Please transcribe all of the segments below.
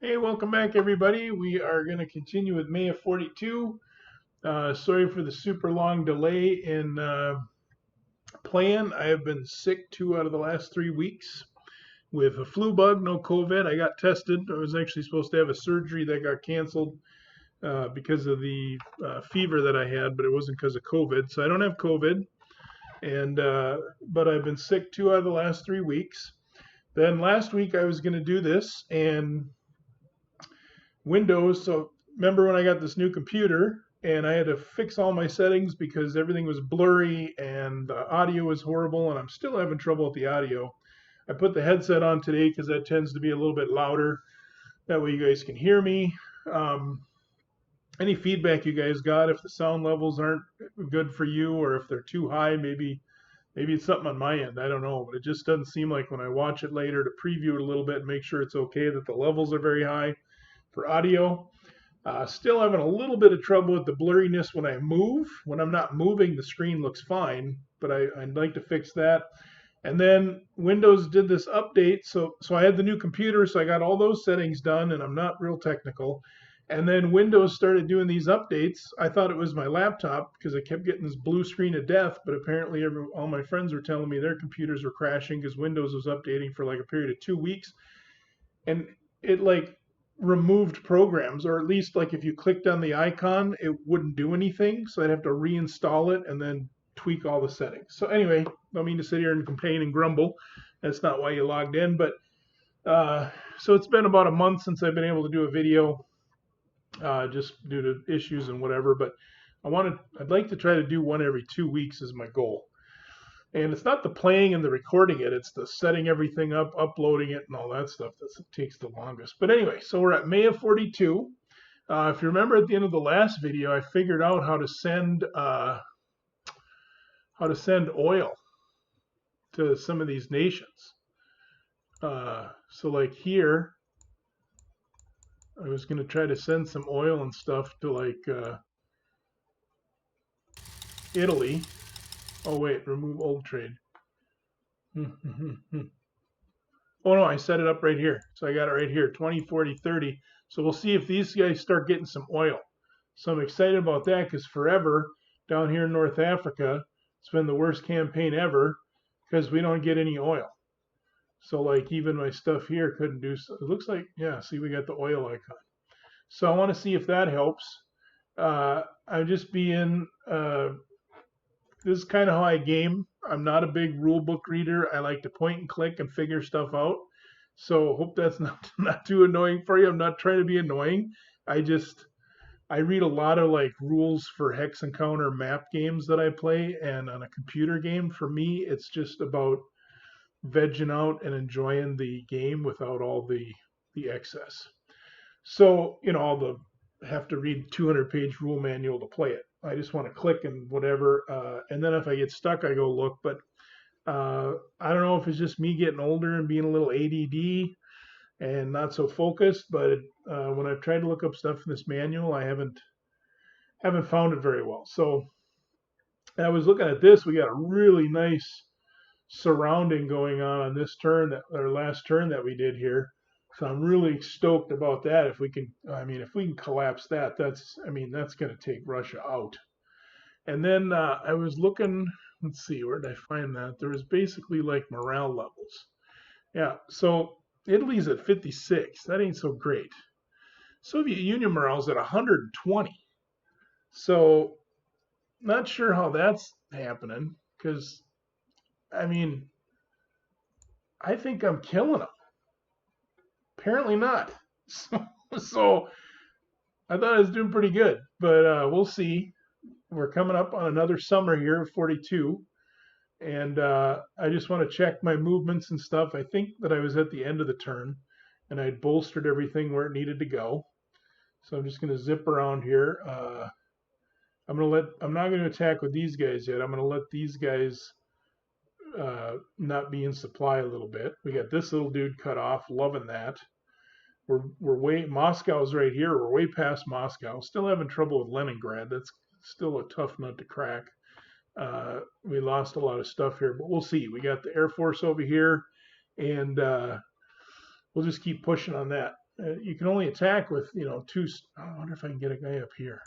Hey, welcome back, everybody. We are going to continue with May of 42. Sorry for the super long delay in playing. I have been sick 2 out of the last 3 weeks with a flu bug, no COVID. I got tested. I was actually supposed to have a surgery that got canceled because of the fever that I had, but it wasn't because of COVID. So I don't have COVID, and but I've been sick 2 out of the last 3 weeks. Then last week I was going to do this, and Windows. So remember when I got this new computer and I had to fix all my settings because everything was blurry and the audio was horrible, and I'm still having trouble with the audio. I put the headset on today because that tends to be a little bit louder. That way you guys can hear me. Um, any feedback you guys got, if the sound levels aren't good for you or if they're too high, maybe it's something on my end. I don't know, but it just doesn't seem like when I watch it later to preview it a little bit and make sure it's okay that the levels are very high for audio. Still having a little bit of trouble with the blurriness when I move. When I'm not moving, the screen looks fine, but I'd like to fix that. And then Windows did this update, so I had the new computer, so I got all those settings done, and I'm not real technical. And then Windows started doing these updates. I thought it was my laptop because I kept getting this blue screen of death, but apparently all my friends were telling me their computers were crashing because Windows was updating for like a period of 2 weeks, and it like removed programs, or at least like if you clicked on the icon, it wouldn't do anything. So I'd have to reinstall it and then tweak all the settings. So anyway, don't mean to sit here and complain and grumble. That's not why you logged in. But so it's been about a month since I've been able to do a video, just due to issues and whatever. But I'd like to try to do one every 2 weeks is my goal. And it's not the playing and the recording it, it's the setting everything up, uploading it, and all that stuff that takes the longest. But anyway, so we're at May of 42. If you remember at the end of the last video, I figured out how to send oil to some of these nations. So like here, I was going to try to send some oil and stuff to like Italy. Oh wait, remove old trade. Oh no, I set it up right here. So I got it right here, 20, 40, 30. So we'll see if these guys start getting some oil. So I'm excited about that because forever down here in North Africa, it's been the worst campaign ever because we don't get any oil. So like even my stuff here couldn't do so. It looks like, yeah, see we got the oil icon. So I want to see if that helps. I'm just being, this is kind of how I game. I'm not a big rule book reader. I like to point and click and figure stuff out. So hope that's not too annoying for you. I'm not trying to be annoying. I read a lot of like rules for hex encounter map games that I play, and on a computer game, for me, it's just about vegging out and enjoying the game without all the excess. So all the have to read 200-page rule manual to play it. I just want to click and whatever, and then if I get stuck, I go look. But I don't know if it's just me getting older and being a little ADD and not so focused. But when I've tried to look up stuff in this manual, I haven't found it very well. So I was looking at this. We got a really nice surrounding going on this turn, that our last turn that we did here. So I'm really stoked about that. If we can collapse that, that's going to take Russia out. And then I was looking, let's see, where did I find that? There was basically like morale levels. Yeah, so Italy's at 56. That ain't so great. Soviet Union morale's at 120. So not sure how that's happening because, I mean, I think I'm killing them. Apparently not. So I thought I was doing pretty good, but we'll see. We're coming up on another summer here, 42, and I just want to check my movements and stuff. I think that I was at the end of the turn, and I'd bolstered everything where it needed to go. So I'm just going to zip around here. I'm not going to attack with these guys yet. I'm going to let these guys not be in supply a little bit. We got this little dude cut off, loving that. Moscow's right here. We're way past Moscow. Still having trouble with Leningrad. That's still a tough nut to crack. We lost a lot of stuff here, but we'll see. We got the Air Force over here, and we'll just keep pushing on that. you can only attack with, two. I wonder if I can get a guy up here.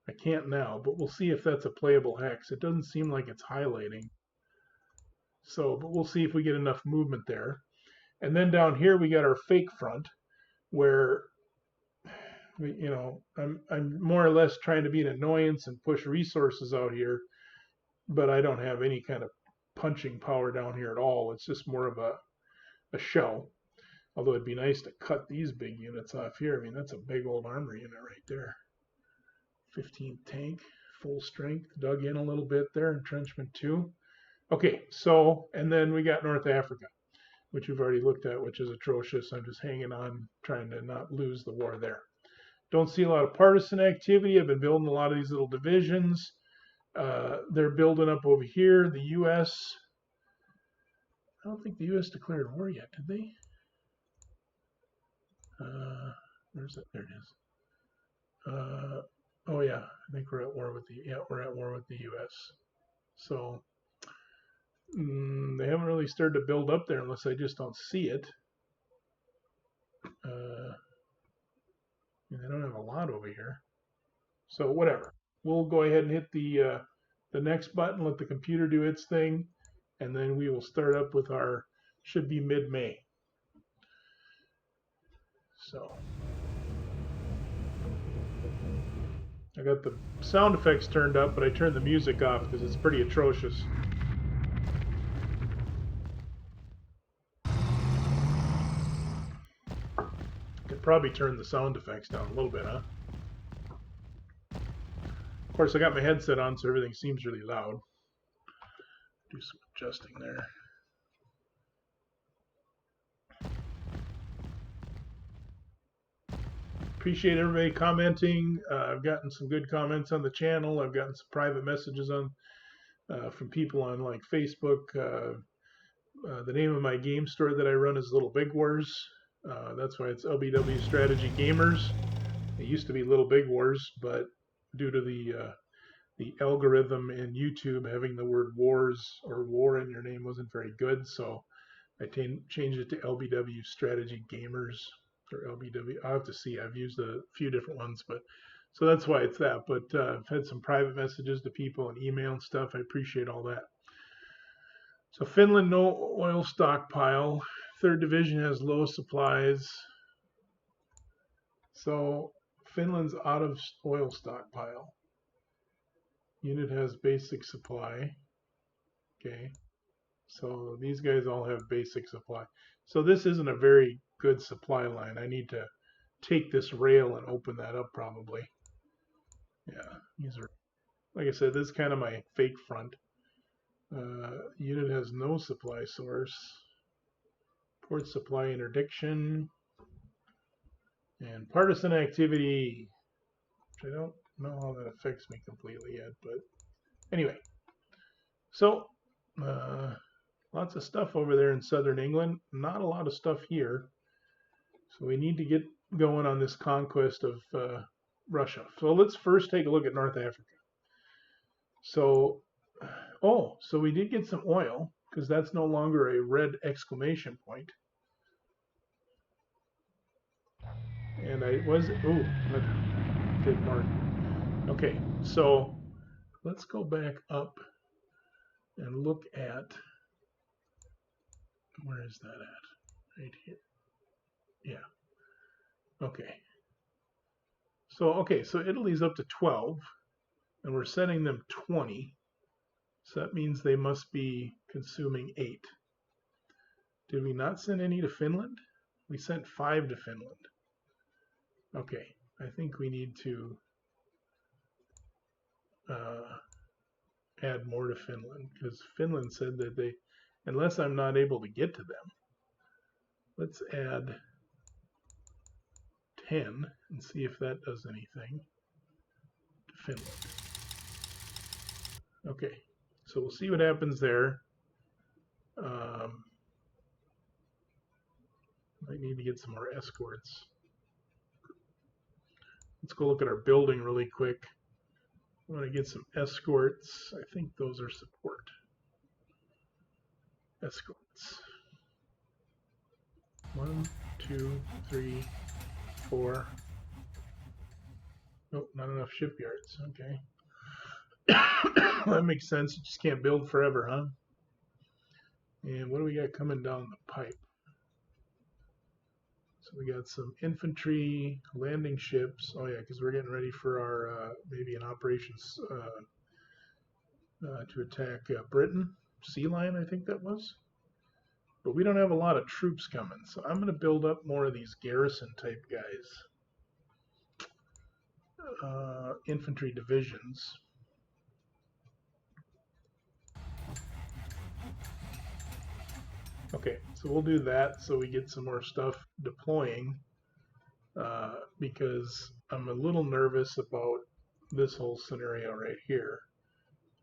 I can't now, but we'll see if that's a playable hex. It doesn't seem like it's highlighting. So, but we'll see if we get enough movement there. And then down here we got our fake front, where I'm more or less trying to be an annoyance and push resources out here, but I don't have any kind of punching power down here at all. It's just more of a shell. Although it'd be nice to cut these big units off here. I mean, that's a big old armor unit right there. 15th tank, full strength, dug in a little bit there, entrenchment 2. Okay, so, and then we got North Africa, which we've already looked at, which is atrocious. I'm just hanging on, trying to not lose the war there. Don't see a lot of partisan activity. I've been building a lot of these little divisions. They're building up over here. The U.S., I don't think the U.S. declared war yet, did they? Where's it? There it is. Oh yeah, I think we're at war with the U.S. So they haven't really started to build up there unless I just don't see it. They don't have a lot over here. So whatever. We'll go ahead and hit the next button, let the computer do its thing, and then we will start up with our, should be mid-May. So I got the sound effects turned up, but I turned the music off because it's pretty atrocious. Could probably turn the sound effects down a little bit, huh? Of course, I got my headset on, so everything seems really loud. Do some adjusting there. Appreciate everybody commenting. I've gotten some good comments on the channel. I've gotten some private messages on from people on like Facebook. The name of my game store that I run is Little Big Wars. That's why it's LBW Strategy Gamers. It used to be Little Big Wars, but due to the algorithm in YouTube having the word wars or war in your name wasn't very good, so I changed it to LBW Strategy Gamers. Or LBW, I'll have to see. I've used a few different ones, but so that's why it's that. But I've had some private messages to people and email and stuff. I appreciate all that. So Finland, no oil stockpile. 3rd Division has low supplies. So Finland's out of oil stockpile. Unit has basic supply. Okay. So these guys all have basic supply. So this isn't a very good supply line. I need to take this rail and open that up probably. Yeah, these are, like I said, this is kind of my fake front. Unit has no supply source. Port supply interdiction. And partisan activity, which I don't know how that affects me completely yet, but anyway. So, lots of stuff over there in southern England. Not a lot of stuff here. So we need to get going on this conquest of Russia. So let's first take a look at North Africa. So, so we did get some oil, because that's no longer a red exclamation point. And I was, that did mark. Okay, so let's go back up and look at, where is that at? Right here. Yeah. Okay. So Italy's up to 12, and we're sending them 20. So that means they must be consuming 8. Did we not send any to Finland? We sent 5 to Finland. Okay, I think we need to add more to Finland, because Finland said that they, unless I'm not able to get to them, let's add 10 and see if that does anything to Finland. Okay, so we'll see what happens there. Might need to get some more escorts. Let's go look at our building really quick. I want to get some escorts. I think those are support. Escorts. 1, 2, 3, 4. Nope, not enough shipyards. Okay. That makes sense. You just can't build forever, huh? And what do we got coming down the pipe? So we got some infantry, landing ships. Oh yeah, because we're getting ready for our maybe an operations to attack Britain. Sea Line, I think that was. But we don't have a lot of troops coming, so I'm going to build up more of these garrison type guys. Infantry divisions. Okay, so we'll do that so we get some more stuff deploying, because I'm a little nervous about this whole scenario right here.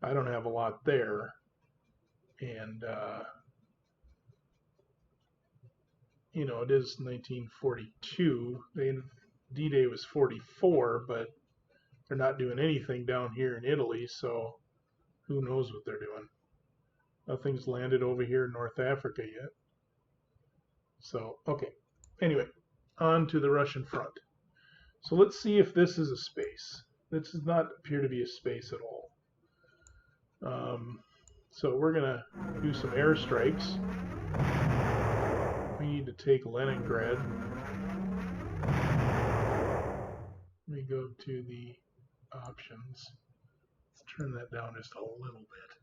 I don't have a lot there, and you know, it is 1942. D-Day was 44, but they're not doing anything down here in Italy, so who knows what they're doing. Nothing's landed over here in North Africa yet. So, okay. Anyway, on to the Russian front. So let's see if this is a space. This does not appear to be a space at all. So we're going to do some airstrikes. We need to take Leningrad. Let me go to the options. Let's turn that down just a little bit.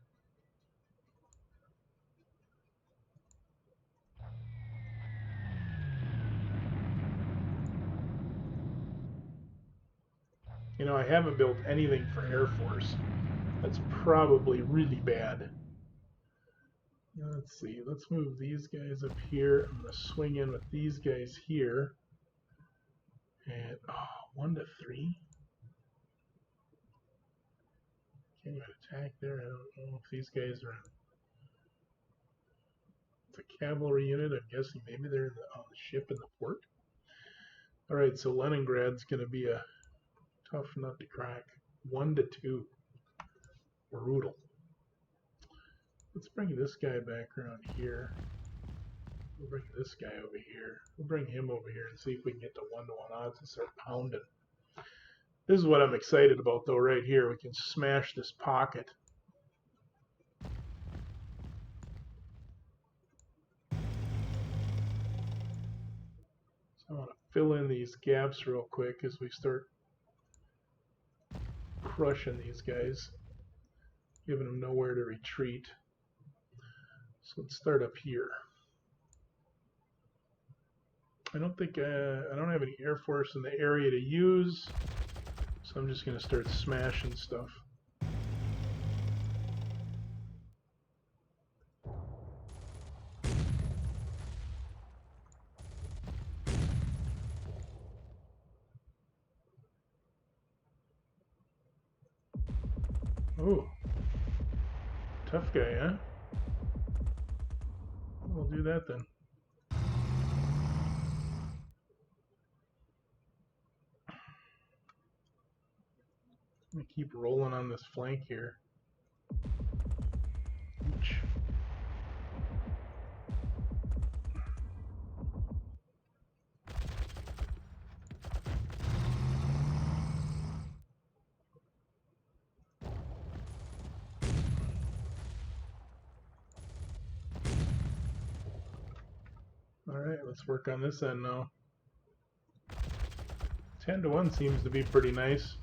You know, I haven't built anything for Air Force. That's probably really bad. Let's see. Let's move these guys up here. I'm going to swing in with these guys here. And, 1 to 3. Can you attack there? I don't know if these guys are... It's a cavalry unit. I'm guessing maybe they're on the ship in the port. Alright, so Leningrad's going to be a tough nut to crack. 1 to 2. Brutal. Let's bring this guy back around here. We'll bring this guy over here. We'll bring him over here and see if we can get to 1-to-1 odds and start pounding. This is what I'm excited about, though, right here. We can smash this pocket. So I want to fill in these gaps real quick as we start crushing these guys, giving them nowhere to retreat. So let's start up here. I don't think I don't have any Air Force in the area to use, so I'm just going to start smashing stuff. Oh, tough guy, huh? We'll do that then. I'm gonna keep rolling on this flank here. Ouch. Alright, let's work on this end now. 10-to-1 seems to be pretty nice.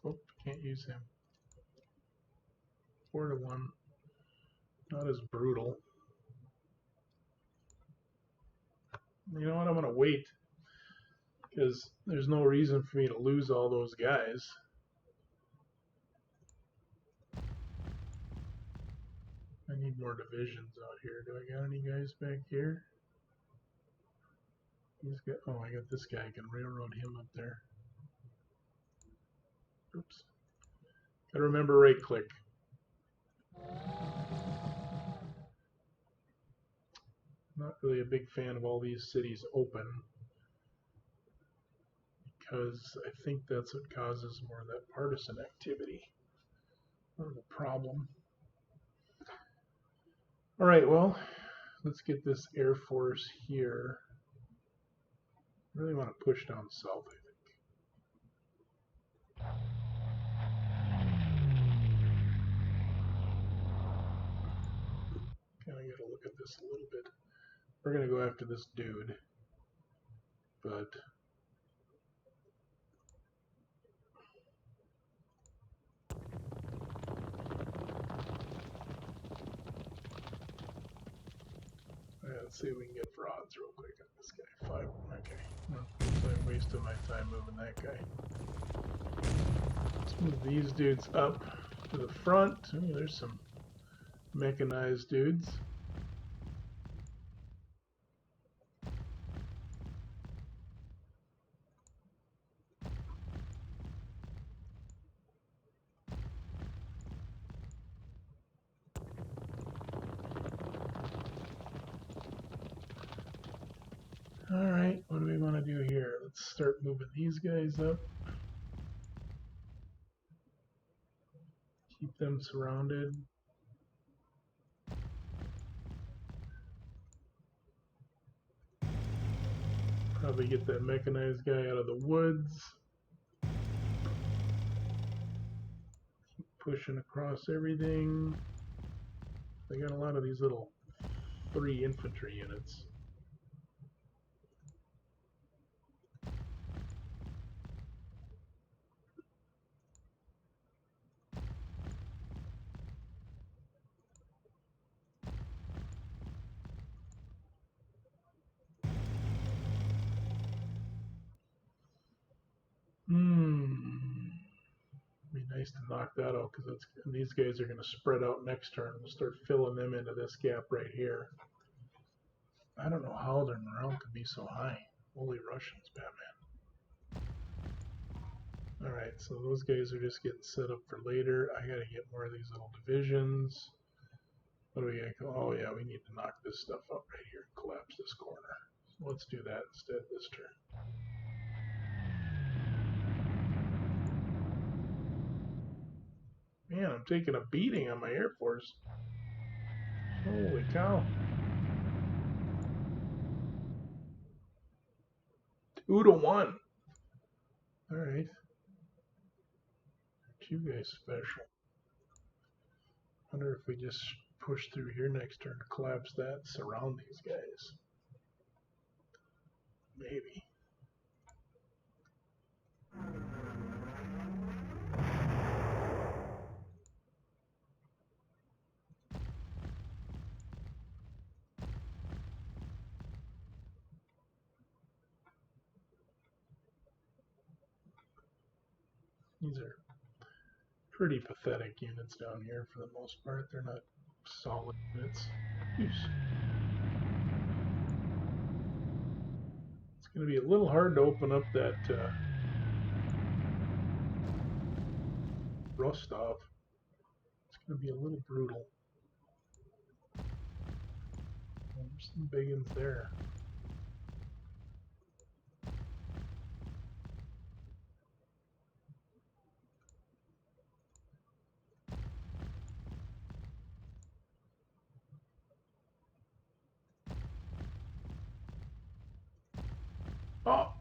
Oh, can't use him. 4-to-1. Not as brutal. You know what? I'm going to wait, because there's no reason for me to lose all those guys. I need more divisions out here. Do I got any guys back here? He's got, oh, I got this guy. I can railroad him up there. Oops. Gotta remember right click. Not really a big fan of all these cities open, because I think that's what causes more of that partisan activity. More of a problem. All right, well, let's get this Air Force here. I really want to push down south, I think. Kind of got to look at this a little bit. We're going to go after this dude, but let's see if we can get frauds real quick on this guy. 5. Okay. Well, so I wasted my time moving that guy. Let's move these dudes up to the front. Ooh, there's some mechanized dudes. Alright, what do we want to do here? Let's start moving these guys up. Keep them surrounded. Probably get that mechanized guy out of the woods. Keep pushing across everything. They got a lot of these little 3 infantry units. Be nice to knock that out because these guys are going to spread out next turn. We'll start filling them into this gap right here. I don't know how their morale could be so high. Holy Russians, Batman. Alright, so those guys are just getting set up for later. I gotta get more of these little divisions. What do we got? Oh yeah, we need to knock this stuff up right here and collapse this corner. So let's do that instead this turn. Man, I'm taking a beating on my Air Force. Holy cow. 2-1. Alright. You guys special. Wonder if we just push through here next turn, collapse that, surround these guys. Maybe. These are pretty pathetic units down here for the most part. They're not solid units. Jeez. It's going to be a little hard to open up that Rostov. It's going to be a little brutal. Well, there's some big ones there.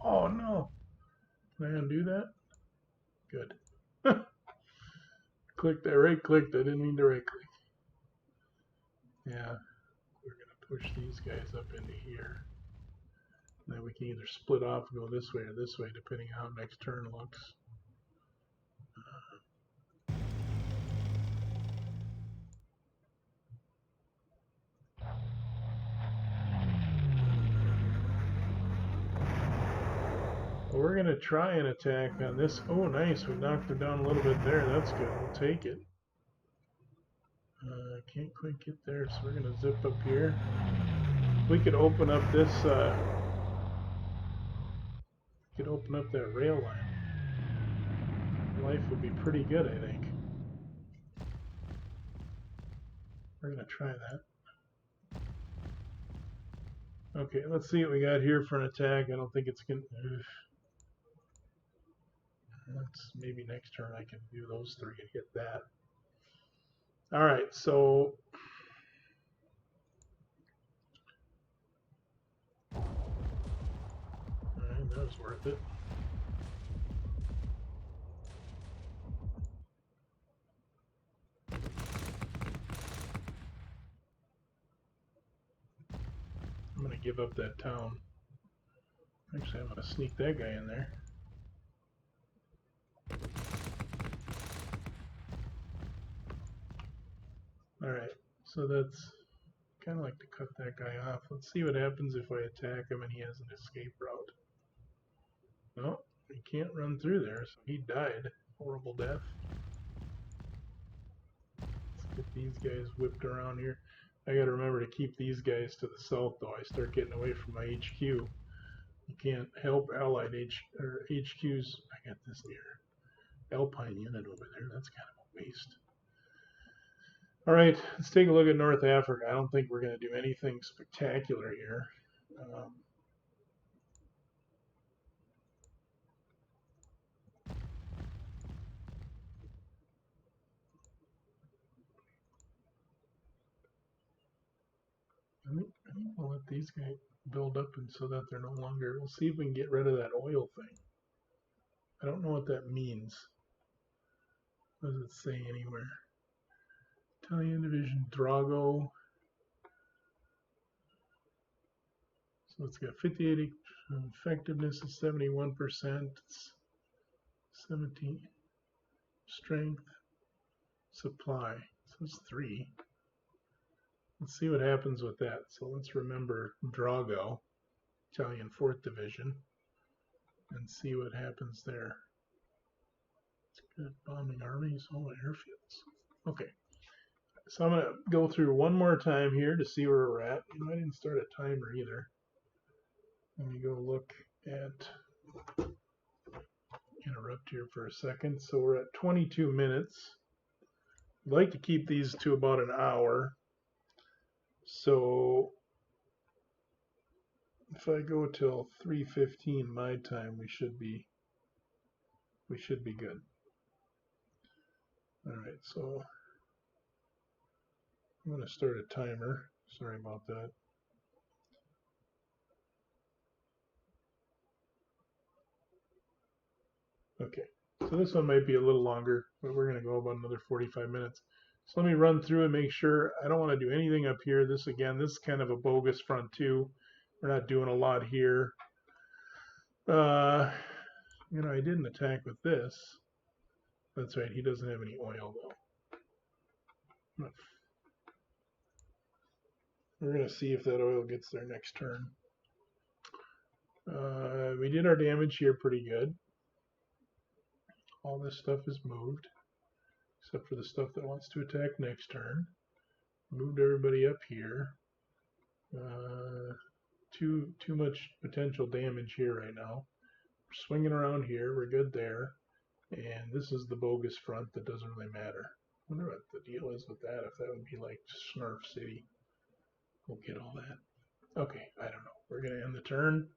Oh no. Can I undo that? Good. Clicked, I right clicked, I didn't mean to right click. Yeah, we're going to push these guys up into here. And then we can either split off and go this way or this way, depending on how next turn looks. Well, we're going to try an attack on this. Oh, nice. We knocked them down a little bit there. That's good. We'll take it. Can't quite get there, so we're going to zip up here. We could open up this, we could open up that rail line. Life would be pretty good, I think. We're going to try that. Okay, let's see what we got here for an attack. I don't think it's going to... That's maybe next turn I can do those three and get that. All right, so all right, that was worth it. I'm gonna give up that town. Actually, I'm gonna sneak that guy in there. All right, so that's kind of like to cut that guy off. Let's see what happens if I attack him and he has an escape route. No, he can't run through there, so he died. Horrible death. Let's get these guys whipped around here. I gotta remember to keep these guys to the south, though. I start getting away from my HQ. You can't help allied HQs. I got this here. Alpine unit over there. That's kind of a waste. All right, let's take a look at North Africa. I don't think we're going to do anything spectacular here. I think we'll let these guys build up and so that they're no longer. We'll see if we can get rid of that oil thing. I don't know what that means. What does it say anywhere? Italian division Drago. So it's got 58 effectiveness is 71%. It's 17 strength supply. So it's 3. Let's see what happens with that. So let's remember Drago, Italian 4th Division, and see what happens there. It's good bombing armies, all the airfields. Okay, so I'm going to go through one more time here to see where we're at. I didn't start a timer either. Let me go look at, interrupt here for a second. So we're at 22 minutes. I'd like to keep these to about an hour. So if I go till 3:15 my time, we should be good. All right, so I'm going to start a timer. Sorry about that. Okay, so this one might be a little longer, but we're going to go about another 45 minutes. So let me run through and make sure. I don't want to do anything up here. This is kind of a bogus front too. We're not doing a lot here. I didn't attack with this. That's right, he doesn't have any oil though. We're going to see if that oil gets there next turn. We did our damage here pretty good. All this stuff is moved, except for the stuff that wants to attack next turn. Moved everybody up here. Too much potential damage here right now. We're swinging around here. We're good there. And this is the bogus front that doesn't really matter. I wonder what the deal is with that, if that would be like Snarf City. We'll get all that. Okay, I don't know. We're going to end the turn.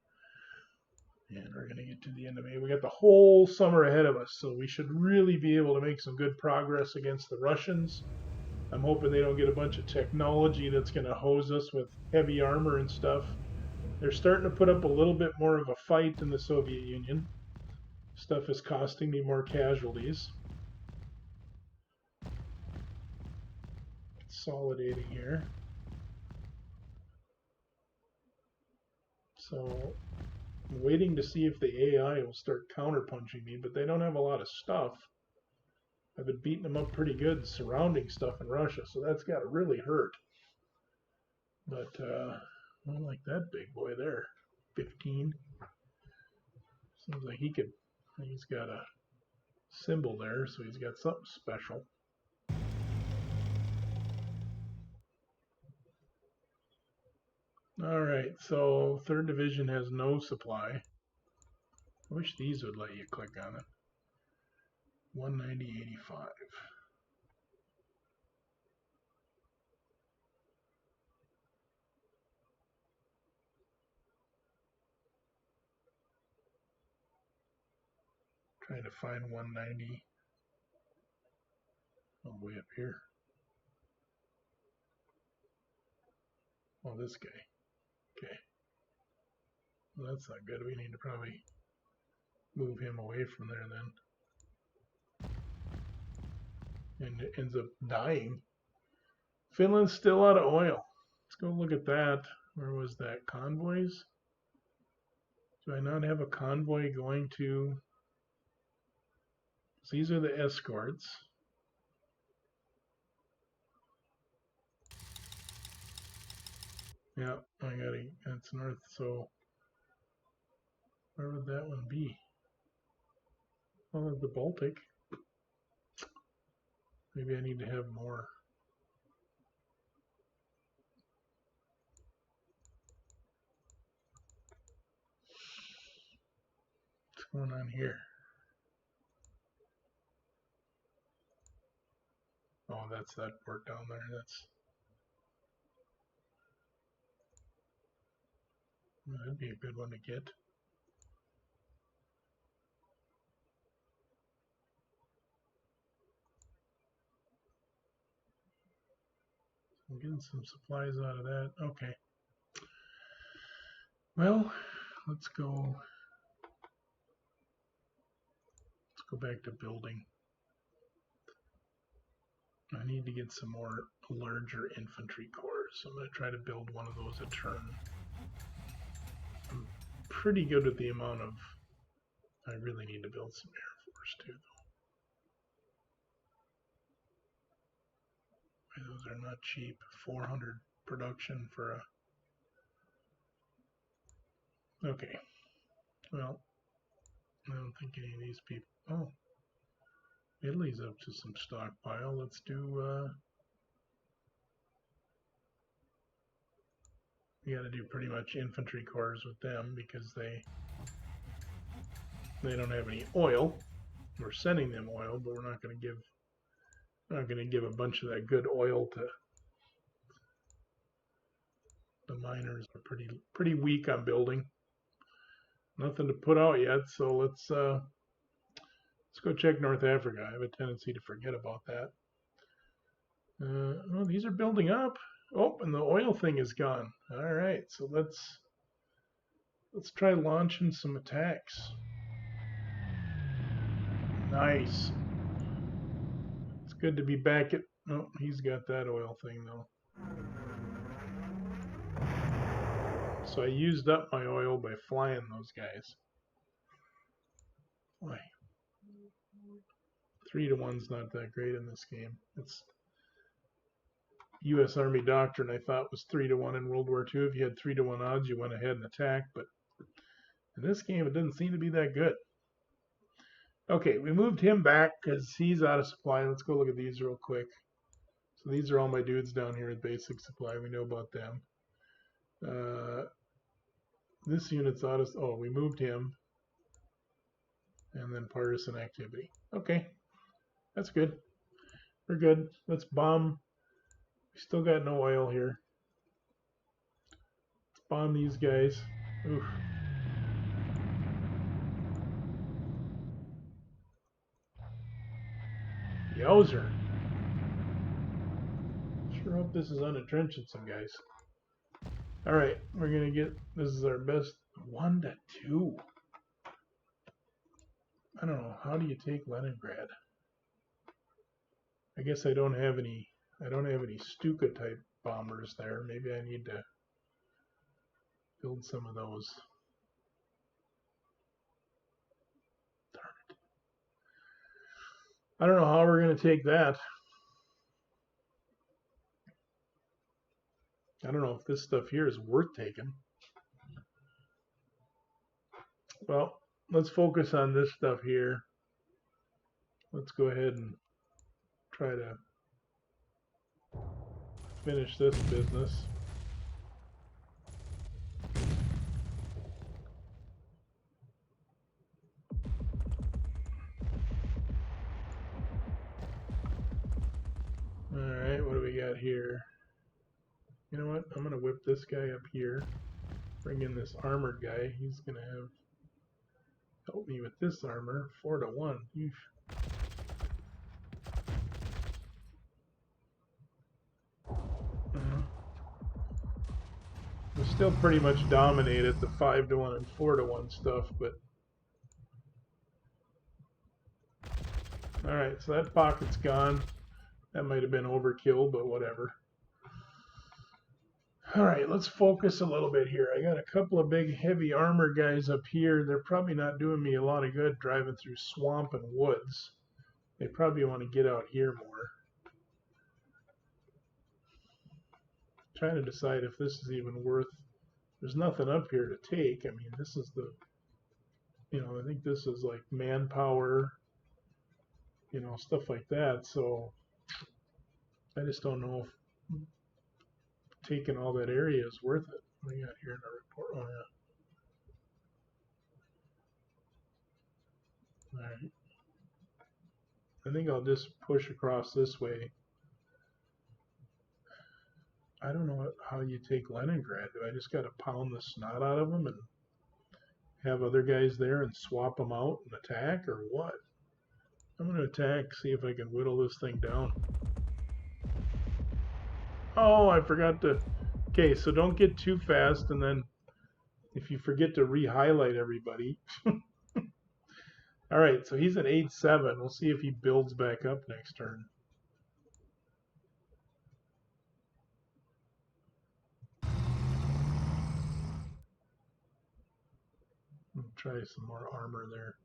And we're going to get to the end of May. We got the whole summer ahead of us, so we should really be able to make some good progress against the Russians. I'm hoping they don't get a bunch of technology that's going to hose us with heavy armor and stuff. They're starting to put up a little bit more of a fight in the Soviet Union. Stuff is costing me more casualties. Consolidating here. So I'm waiting to see if the AI will start counterpunching me, but they don't have a lot of stuff. I've been beating them up pretty good surrounding stuff in Russia, so that's got to really hurt. But I don't like that big boy there. 15. Seems like he's got a symbol there, so he's got something special. All right, so 3rd Division has no supply. I wish these would let you click on it. 190.85. Trying to find 190. Oh, way up here. Oh, this guy. Okay. Well, that's not good. We need to probably move him away from there then. And it ends up dying. Finland's still out of oil. Let's go look at that. Where was that? Convoys? Do I not have a convoy going to... So these are the escorts. Yeah, that's north, so where would that one be? Well, the Baltic. Maybe I need to have more. What's going on here? Oh, that's that port down there. That'd be a good one to get. I'm getting some supplies out of that. Okay. Well, let's go back to building. I need to get some more larger infantry corps. So I'm going to try to build one of those a turn. I'm pretty good with the amount of... I really need to build some Air Force too, though. Those are not cheap. 400 production for a... Okay. Well, I don't think any of these people... Oh. Italy's up to some stockpile. Let's do... we got to do pretty much infantry corps with them because they don't have any oil. We're sending them oil, but we're not going to give a bunch of that good oil to the miners. Are pretty weak on building. Nothing to put out yet, so let's go check North Africa. I have a tendency to forget about that. Oh, these are building up. Oh, and the oil thing is gone. All right, so let's try launching some attacks. Nice. It's good to be back at... Oh, he's got that oil thing, though. So I used up my oil by flying those guys. Boy. 3-to-1's not that great in this game. It's U.S. Army doctrine, I thought, was 3-to-1 in World War II. If you had 3-to-1 odds, you went ahead and attacked. But in this game, it doesn't seem to be that good. Okay, we moved him back because he's out of supply. Let's go look at these real quick. So these are all my dudes down here at basic supply. We know about them. This unit's out of... Oh, we moved him. And then partisan activity. Okay, that's good. We're good. Let's bomb. We still got no oil here. Let's bomb these guys. Oof. Yowzer. Sure hope this is unentrenching some guys. Alright, we're going to get... This is our best... 1-2. I don't know. How do you take Leningrad? I guess I don't have any Stuka type bombers there. Maybe I need to build some of those. Darn it. I don't know how we're going to take that. I don't know if this stuff here is worth taking. Well, let's focus on this stuff here. Let's go ahead and try to finish this business. Alright, what do we got here? You know what? I'm going to whip this guy up here. Bring in this armored guy. He's going to have Help me with this armor. 4-1. Eesh. We still pretty much dominate at the 5-1 and 4-1 stuff, but all right. So that pocket's gone. That might have been overkill, but whatever. All right, let's focus a little bit here. I got a couple of big heavy armor guys up here. They're probably not doing me a lot of good driving through swamp and woods. They probably want to get out here more. Trying to decide if this is even worth. There's nothing up here to take. I mean, this is the, I think this is like manpower, stuff like that. So I just don't know if taking all that area is worth it. What do we got here in our report? Oh, yeah. All right. I think I'll just push across this way. I don't know how you take Leningrad. Do I just got to pound the snot out of them and have other guys there and swap them out and attack, or what? I'm going to attack, see if I can whittle this thing down. Oh, I forgot to... Okay, so don't get too fast, and then if you forget to re-highlight everybody... Alright, so he's at 8-7. We'll see if he builds back up next turn. Try some more armor there.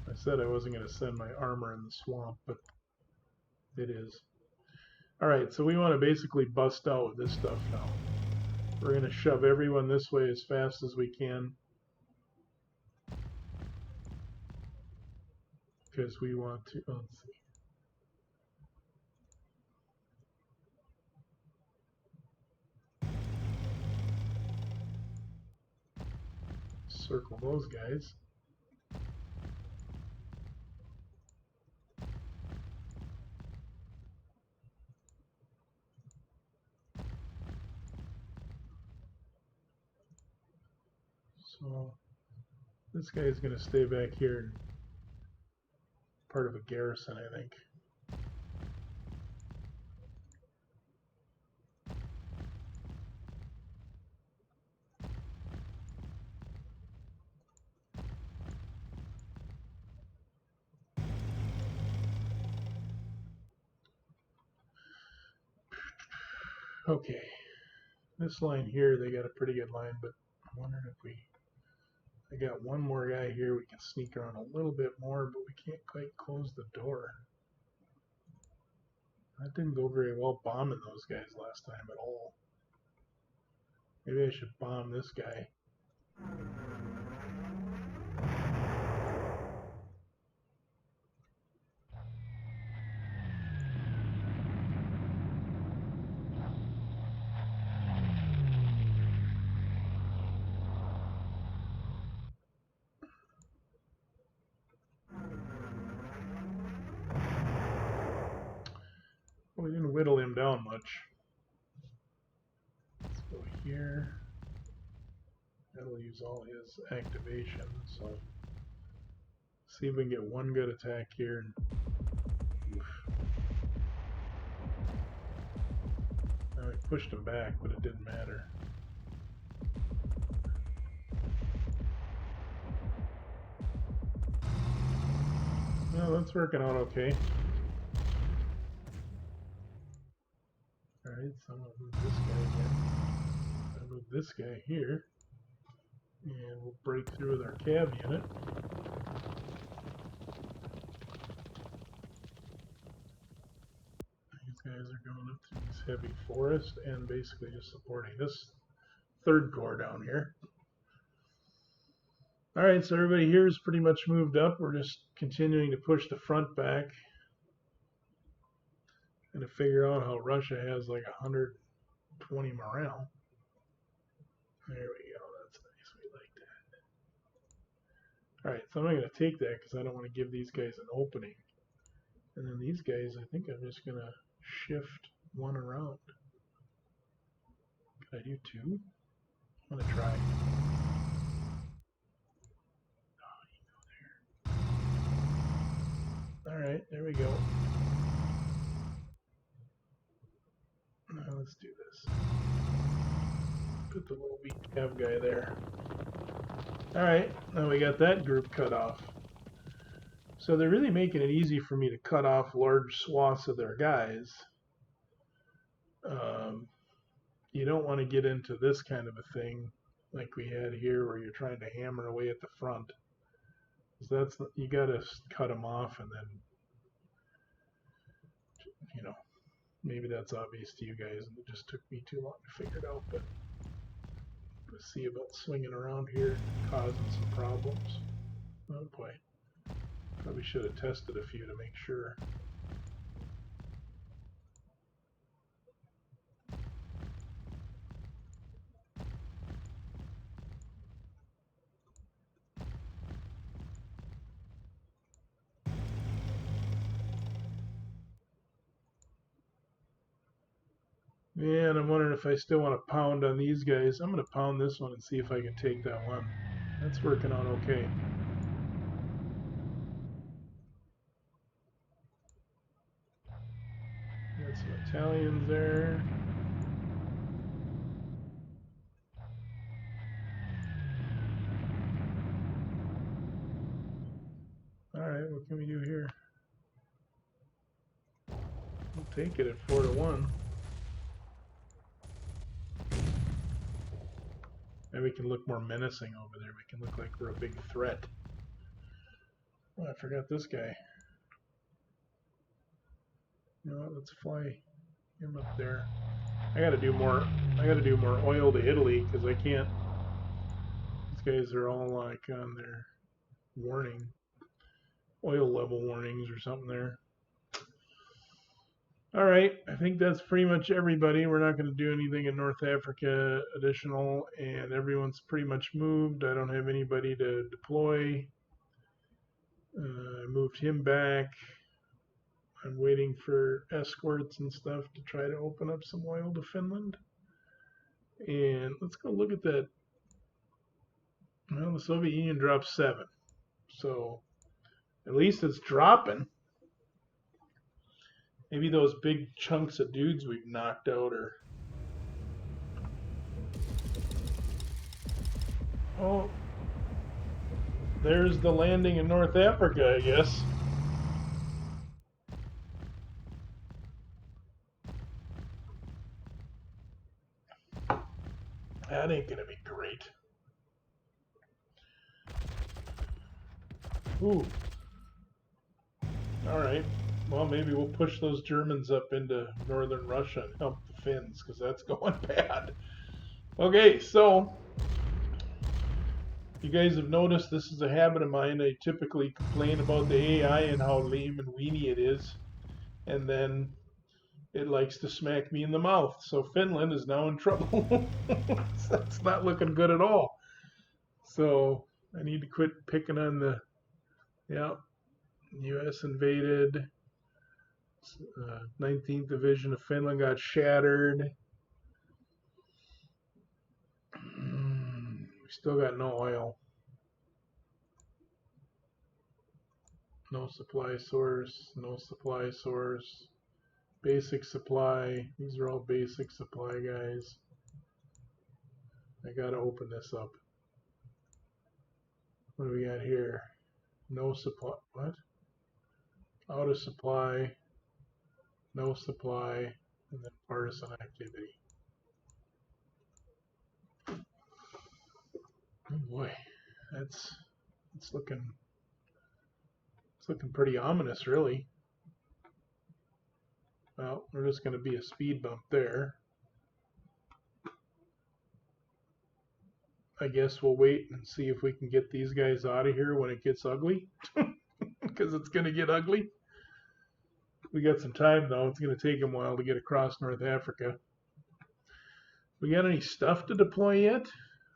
I said I wasn't going to send my armor in the swamp, but it is. Alright, so we want to basically bust out this stuff now. We're going to shove everyone this way as fast as we can. Because we want to, let's see. Circle those guys. So this guy is going to stay back here, part of a garrison, I think. Okay, this line here, they got a pretty good line, but I'm wondering if I got one more guy here, we can sneak around a little bit more, but we can't quite close the door. That didn't go very well bombing those guys last time at all. Maybe I should bomb this guy. Well, we didn't whittle him down much. Let's go here. That'll use all his activation, so see if we can get one good attack here. Oof. Now we pushed him back, but it didn't matter. Well, that's working out okay. Alright, so I'm going to move this guy again. I'll move this guy here. And we'll break through with our cav unit. These guys are going up through this heavy forest and basically just supporting this third corps down here. Alright, so everybody here is pretty much moved up. We're just continuing to push the front back. And to figure out how Russia has like 120 morale. There we go, that's nice, we like that. Alright, so I'm not going to take that because I don't want to give these guys an opening. And then these guys, I think I'm just going to shift one around. Can I do two? I'm gonna try. Alright, there we go. Now let's do this. Put the little weak cav guy there. Alright, now we got that group cut off. So they're really making it easy for me to cut off large swaths of their guys. You don't want to get into this kind of a thing like we had here where you're trying to hammer away at the front. That's, you got to cut them off, and then, you know, maybe that's obvious to you guys and it just took me too long to figure it out, but let's see about swinging around here causing some problems. Oh boy, probably should have tested a few to make sure. Yeah, and I'm wondering if I still want to pound on these guys. I'm going to pound this one and see if I can take that one. That's working out okay. Got some Italians there. Alright, what can we do here? We'll take it at 4-1. Maybe we can look more menacing over there. We can look like we're a big threat. Oh, I forgot this guy. You know what, let's fly him up there. I gotta do more oil to Italy because I can't. These guys are all like on their warning, oil level warnings or something there. Alright, I think that's pretty much everybody. We're not going to do anything in North Africa additional, and everyone's pretty much moved. I don't have anybody to deploy. I moved him back. I'm waiting for escorts and stuff to try to open up some oil to Finland. And let's go look at that. Well, the Soviet Union dropped 7. So at least it's dropping. Maybe those big chunks of dudes we've knocked out are... Oh, there's the landing in North Africa, I guess. That ain't gonna be great. Ooh. Alright. Well, maybe we'll push those Germans up into northern Russia and help the Finns, because that's going bad. Okay, so you guys have noticed this is a habit of mine. I typically complain about the AI and how lame and weenie it is, and then it likes to smack me in the mouth. So Finland is now in trouble. That's not looking good at all. So I need to quit picking on the, yeah, U.S. invaded. 19th Division of Finland got shattered. We still got no oil. No supply source, no supply source. Basic supply. These are all basic supply guys. I gotta open this up. What do we got here? No supply. What? Out of supply. No supply. And then partisan activity. Oh boy, it's looking pretty ominous, really. Well, we're just going to be a speed bump there. I guess we'll wait and see if we can get these guys out of here when it gets ugly, because it's going to get ugly. We got some time though. It's going to take them a while to get across North Africa. We got any stuff to deploy yet?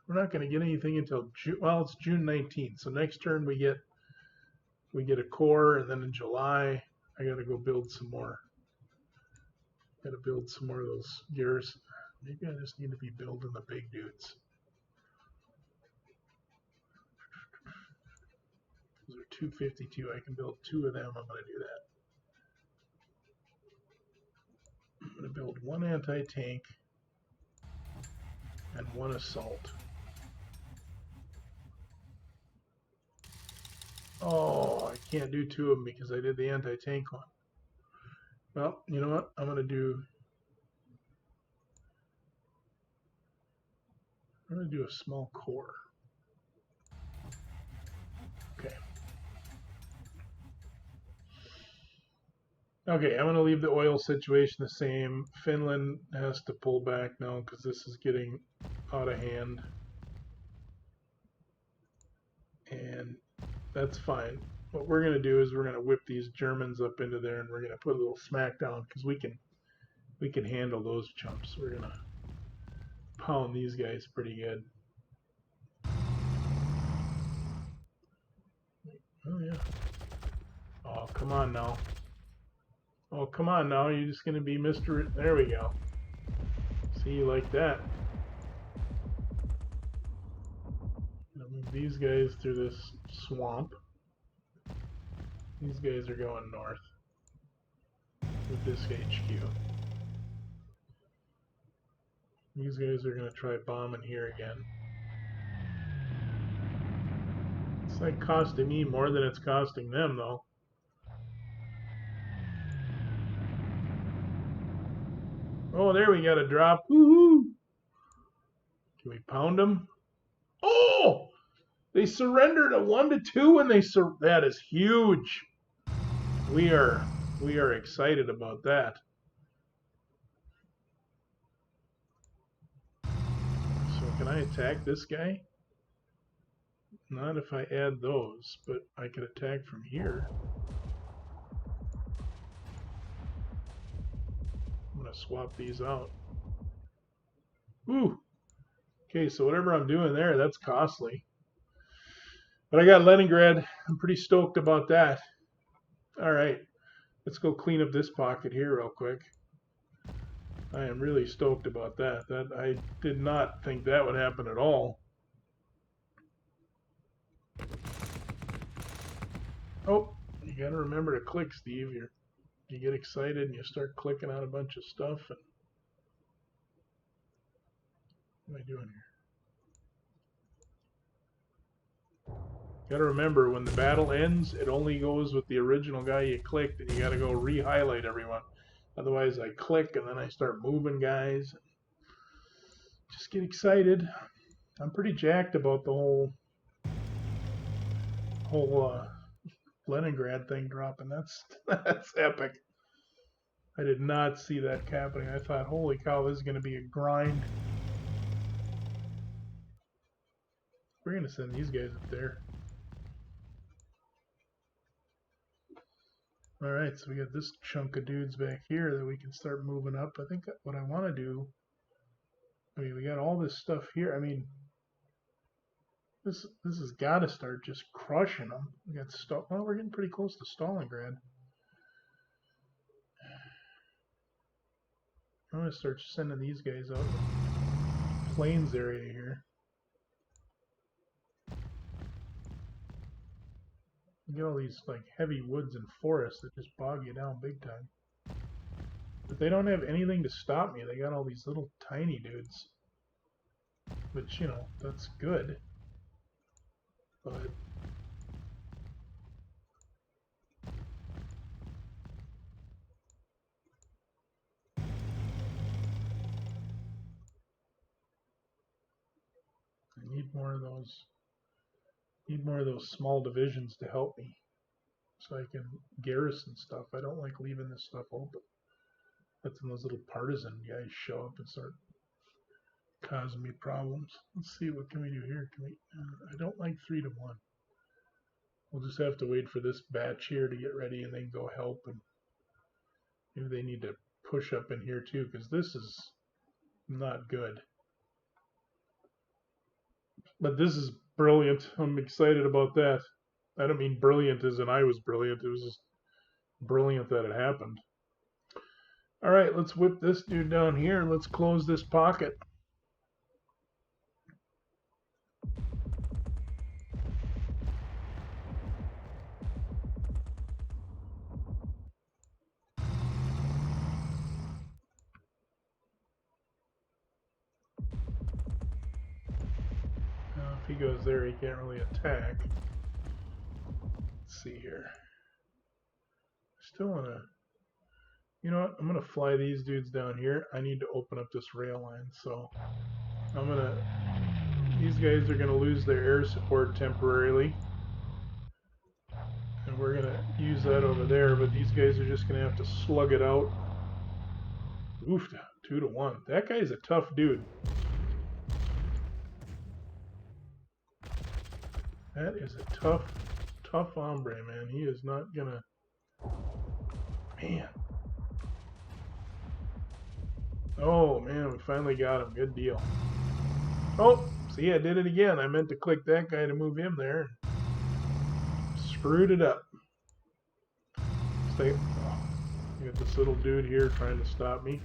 We're not going to get anything until June. Well, it's June 19th. So next turn we get a core, and then in July I got to go build some more. Got to build some more of those gears. Maybe I just need to be building the big dudes. Those are 252. I can build 2 of them. I'm going to do that. I'm going to build 1 anti-tank and 1 assault. Oh, I can't do 2 of them because I did the anti-tank one. Well, you know what? I'm going to do a small core. Okay. Okay, I'm going to leave the oil situation the same. Finland has to pull back now because this is getting out of hand. And that's fine. What we're going to do is we're going to whip these Germans up into there, and we're going to put a little smackdown because we can handle those chumps. We're going to pound these guys pretty good. Oh yeah. Oh, come on now. Oh, come on now. You're just going to be Mr. There we go. See, you like that. I'll move these guys through this swamp. These guys are going north with this HQ. These guys are going to try bombing here again. It's like costing me more than it's costing them, though. Oh, there we got a drop. Woohoo! Can we pound them? Oh! They surrendered a 1-2 and that is huge. We are excited about that. So can I attack this guy? Not if I add those, but I could attack from here. I'm going to swap these out. Ooh. Okay, so whatever I'm doing there, that's costly. But I got Leningrad. I'm pretty stoked about that. All right, let's go clean up this pocket here real quick. I am really stoked about that. I did not think that would happen at all. Oh, you got to remember to click, Steve. You get excited and you start clicking on a bunch of stuff. And what am I doing here? Got to remember, when the battle ends, it only goes with the original guy you clicked, and you got to go re-highlight everyone. Otherwise, I click and then I start moving guys. Just get excited. I'm pretty jacked about the whole Leningrad thing dropping. That's epic. I did not see that happening. I thought, holy cow, this is going to be a grind. We're going to send these guys up there. Alright, so we got this chunk of dudes back here that we can start moving up. I think what I want to do, we got all this stuff here. I mean, this has got to start just crushing them. We got well, we're getting pretty close to Stalingrad. I'm going to start sending these guys out to the plains area here. You get all these like heavy woods and forests that just bog you down big time. But they don't have anything to stop me. They got all these little tiny dudes. Which, you know, that's good. But I need more of those. Need more of those small divisions to help me, so I can garrison stuff. I don't like leaving this stuff open. That's when those little partisan guys show up and start causing me problems. Let's see, what can we do here? Can we? I don't like 3-1. We'll just have to wait for this batch here to get ready and then go help. And maybe they need to push up in here too, because this is not good. But this is brilliant. I'm excited about that. I don't mean brilliant as in I was brilliant. It was just brilliant that it happened. All right, let's whip this dude down here and let's close this pocket. he goes there, he can't really attack. Let's see here. Still want to... You know what? I'm going to fly these dudes down here. I need to open up this rail line, so I'm going to... These guys are going to lose their air support temporarily. And we're going to use that over there, but these guys are just going to have to slug it out. Oof, 2-1. That guy's a tough dude. That is a tough hombre, man. He is not going to... Man. Oh, man, we finally got him. Good deal. Oh, see, I did it again. I meant to click that guy to move him there. Screwed it up. Stay. Oh, I got this little dude here trying to stop me.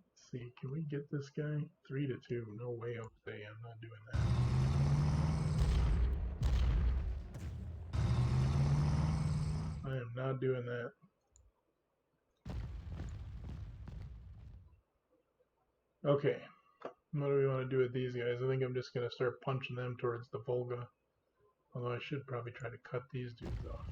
Let's see, can we get this guy? 3-2. No way, Jose. I'm not doing that. I am not doing that. Okay. What do we want to do with these guys? I think I'm just going to start punching them towards the Volga. Although I should probably try to cut these dudes off.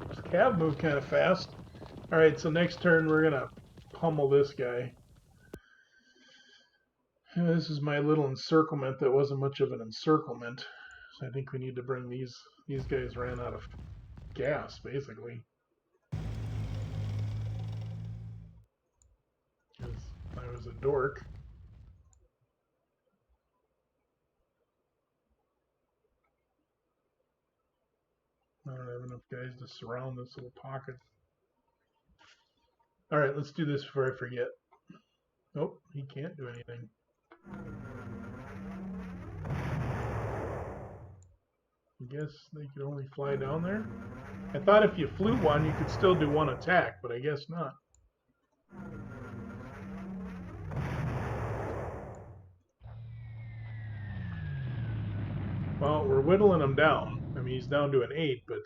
This cab moved kind of fast. Alright, so next turn we're going to pummel this guy. This is my little encirclement that wasn't much of an encirclement. So I think we need to bring these guys ran out of gas, basically. Because I was a dork. I don't have enough guys to surround this little pocket. Alright, let's do this before I forget. Nope, he can't do anything. I guess they could only fly down there. I thought if you flew one, you could still do one attack, but I guess not. Well, we're whittling him down. I mean, he's down to an 8, but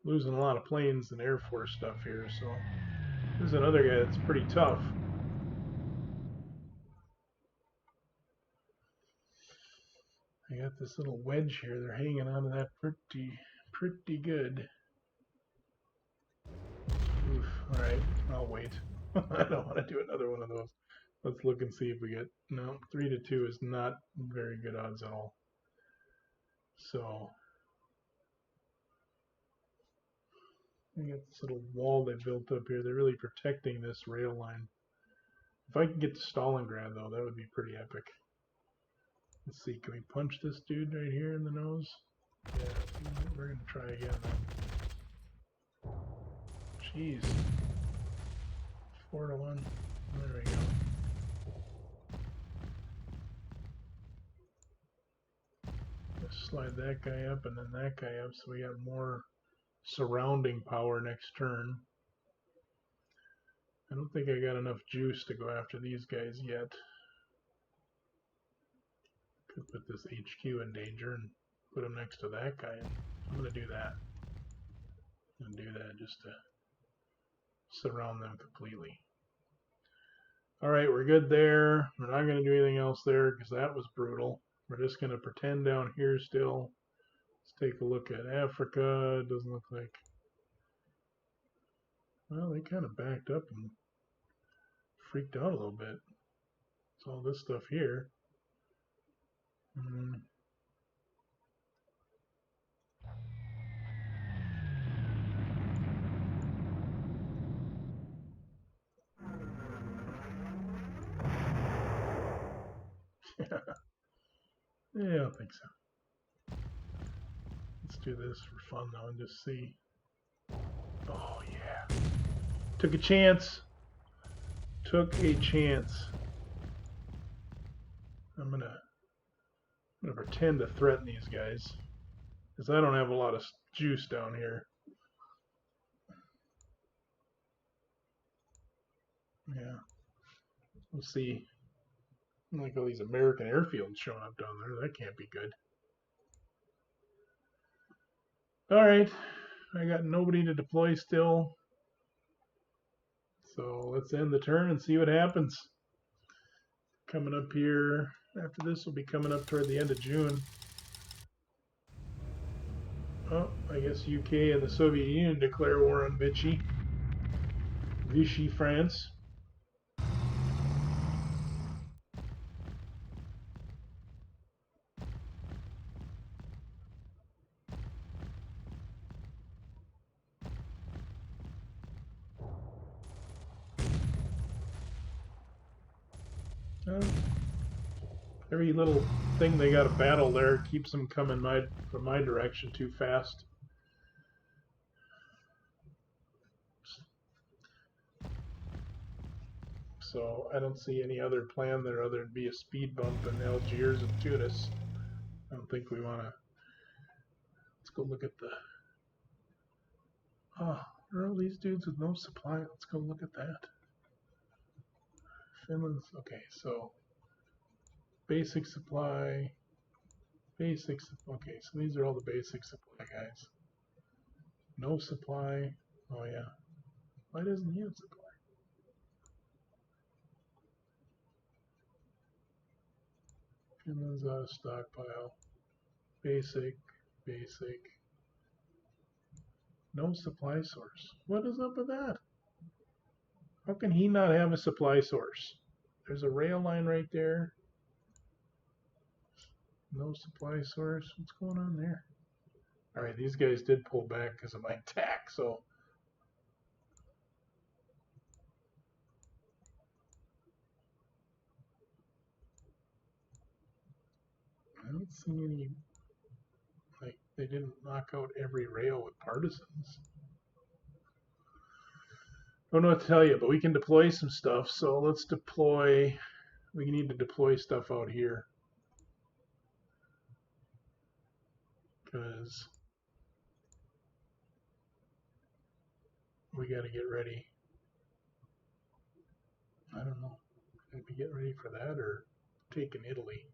losing a lot of planes and Air Force stuff here, so this is another guy that's pretty tough. I got this little wedge here. They're hanging on to that pretty good. Oof. All right, I'll wait. I don't want to do another one of those. Let's look and see if we get... No, 3-2 is not very good odds at all. So I got this little wall they built up here. They're really protecting this rail line. If I can get to Stalingrad, though, that would be pretty epic. Let's see, can we punch this dude right here in the nose? Yeah, we're going to try again, though. Jeez. 4-1. There we go. Let's slide that guy up and then that guy up so we got more surrounding power next turn. I don't think I got enough juice to go after these guys yet. Could put this HQ in danger and put him next to that guy. I'm going to do that. I'm going to do that just to surround them completely. Alright, we're good there. We're not going to do anything else there because that was brutal. We're just going to pretend down here still. Let's take a look at Africa. It doesn't look like... Well, they kind of backed up and freaked out a little bit. It's all this stuff here. Yeah, I don't think so. Let's do this for fun though and just see. Oh yeah. Took a chance. Took a chance. I'm gonna pretend to threaten these guys. Because I don't have a lot of juice down here. Yeah. We'll see. Like all these American airfields showing up down there. That can't be good. All right. I got nobody to deploy still. So let's end the turn and see what happens. Coming up here, after this will be coming up toward the end of June. Oh, I guess UK and the Soviet Union declare war on Vichy. Vichy, France. Every little thing they got a battle there keeps them coming from my direction too fast. So I don't see any other plan there other than be a speed bump in Algiers and Tunis. I don't think we want to. Let's go look at the. Oh, there are all these dudes with no supply. Let's go look at that. Finland's okay. So basic supply. Basics. Okay, so these are all the basic supply guys. No supply. Oh yeah. Why doesn't he have supply? Finland's out of stockpile. Basic. Basic. No supply source. What is up with that? How can he not have a supply source? There's a rail line right there. No supply source. What's going on there? All right, these guys did pull back because of my attack, so. I don't see any, like, they didn't knock out every rail with partisans. Don't know what to tell you, but we can deploy some stuff, so let's deploy. We need to deploy stuff out here. Because we got to get ready. I don't know. Maybe get ready for that or take in Italy.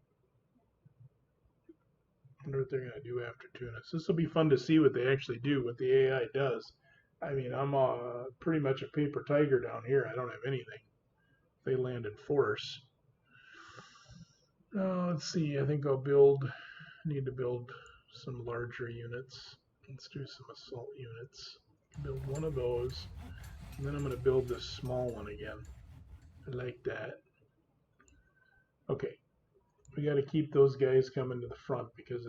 I wonder what they're going to do after Tunis. This will be fun to see what they actually do, what the AI does. I mean, I'm pretty much a paper tiger down here. I don't have anything. They land in force. Let's see. I think I'll need to build some larger units. Let's do some assault units. Build one of those. And then I'm going to build this small one again. I like that. Okay. We got to keep those guys coming to the front because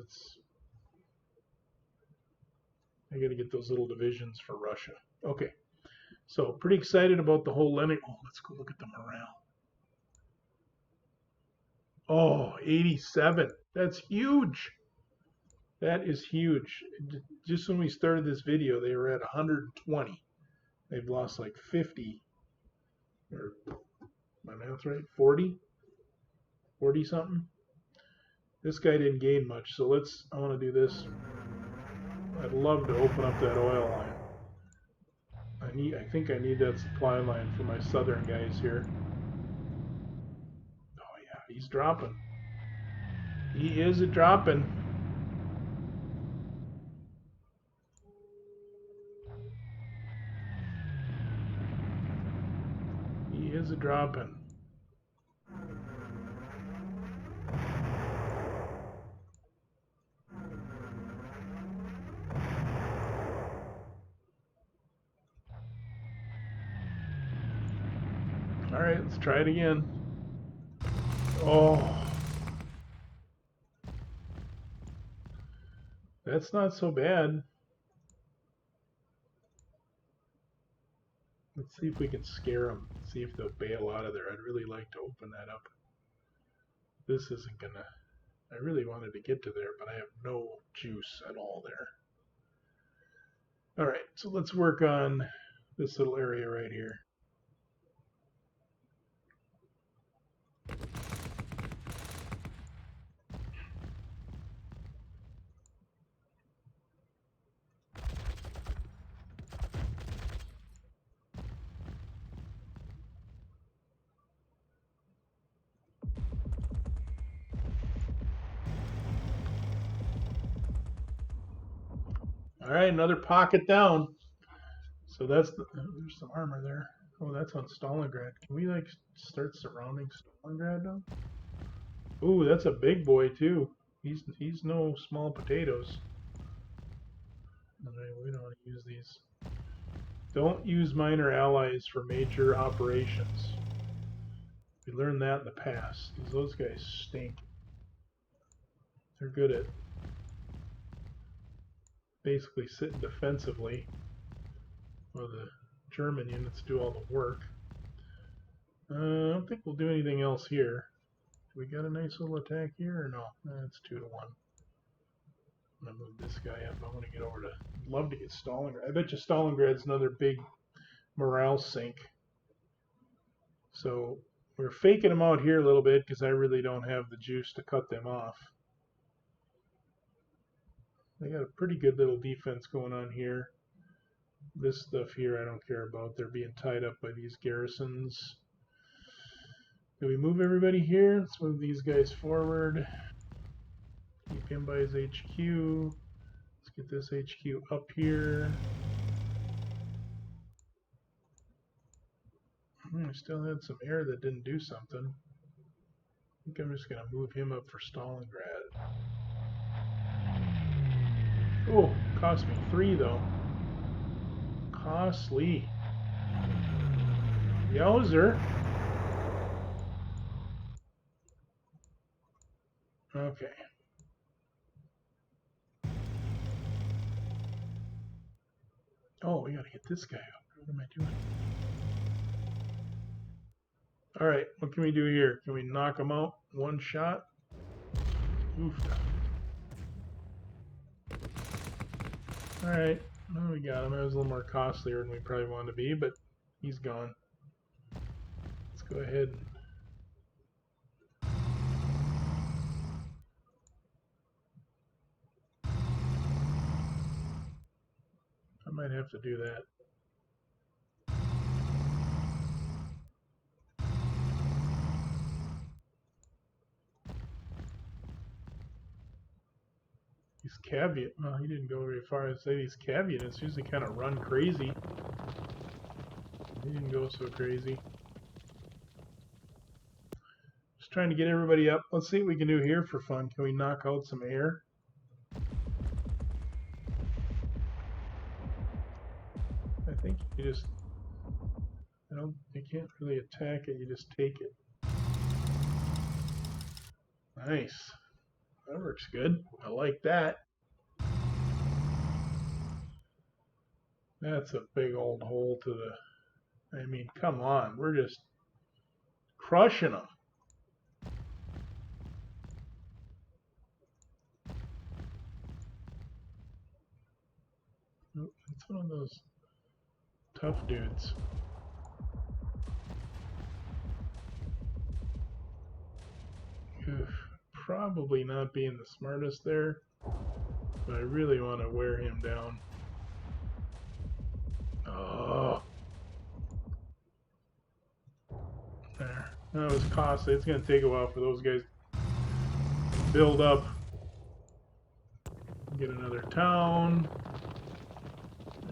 I got to get those little divisions for Russia. Okay. So pretty excited about the whole Leningrad. Oh, let's go look at the morale. Oh, 87. That's huge. That is huge. Just when we started this video, they were at 120. They've lost like 50. Or, my math right? 40? 40 something? This guy didn't gain much, so I want to do this. I'd love to open up that oil line. I think I need that supply line for my southern guys here. Oh yeah, he's dropping. He is a dropping. He is a dropping. All right, let's try it again. Oh. That's not so bad. Let's see if we can scare them. See if they'll bail out of there. I'd really like to open that up. This isn't gonna. I really wanted to get to there, but I have no juice at all there. All right, so let's work on this little area right here. All right, another pocket down. So that's there's some armor there. Oh, that's on Stalingrad. Can we like start surrounding Stalingrad now? Ooh, that's a big boy too. He's no small potatoes. All right, we don't want to use these. Don't use minor allies for major operations. We learned that in the past because those guys stink. They're good at basically sitting defensively while the German units do all the work. I don't think we'll do anything else here. Do we got a nice little attack here or no? That's 2 to 1. I'm gonna move this guy up. I want to get over to. I'd love to get Stalingrad. I bet you Stalingrad's another big morale sink. So we're faking them out here a little bit because I really don't have the juice to cut them off. They got a pretty good little defense going on here. This stuff here I don't care about. They're being tied up by these garrisons. Do we move everybody here? Let's move these guys forward. Keep him by his HQ. Let's get this HQ up here. I still had some air that didn't do something. I think I'm just going to move him up for Stalingrad. Oh, cost me 3 though. Costly. Yowzer. Okay. Oh, we gotta get this guy up. What am I doing? Alright, what can we do here? Can we knock him out? One shot? Oof. Alright, well, we got him. It was a little more costlier than we probably wanted to be, but he's gone. Let's go ahead and I might have to do that. These caveat, well, he didn't go very far. I'd say these caveats usually kind of run crazy. He didn't go so crazy. Just trying to get everybody up. Let's see what we can do here for fun. Can we knock out some air? I think you just, you can't really attack it, you just take it. Nice. That works good. I like that. That's a big old hole to the, I mean, come on. We're just crushing them. It's one of those tough dudes. Oof. Probably not being the smartest there, but I really want to wear him down. Oh. There. That was costly. It's going to take a while for those guys to build up. Get another town.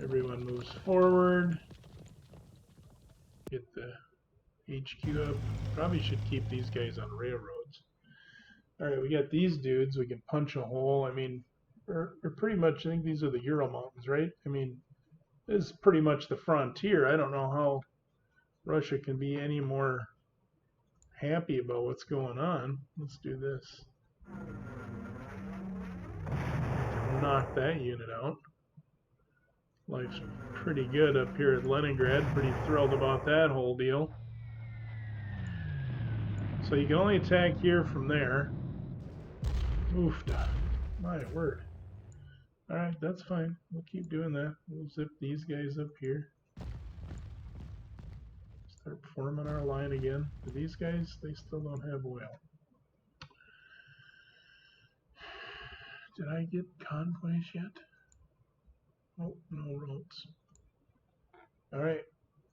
Everyone moves forward. Get the HQ up. Probably should keep these guys on railroads. Alright, we got these dudes. We can punch a hole. I mean, we're pretty much, I think these are the Ural Mountains, right? I mean, this is pretty much the frontier. I don't know how Russia can be any more happy about what's going on. Let's do this. Knock that unit out. Life's pretty good up here at Leningrad. Pretty thrilled about that whole deal. So you can only attack here from there. Oofda. My word. Alright, that's fine. We'll keep doing that. We'll zip these guys up here. Start forming our line again. Do these guys, they still don't have oil. Did I get convoys yet? Oh, no roads. Alright.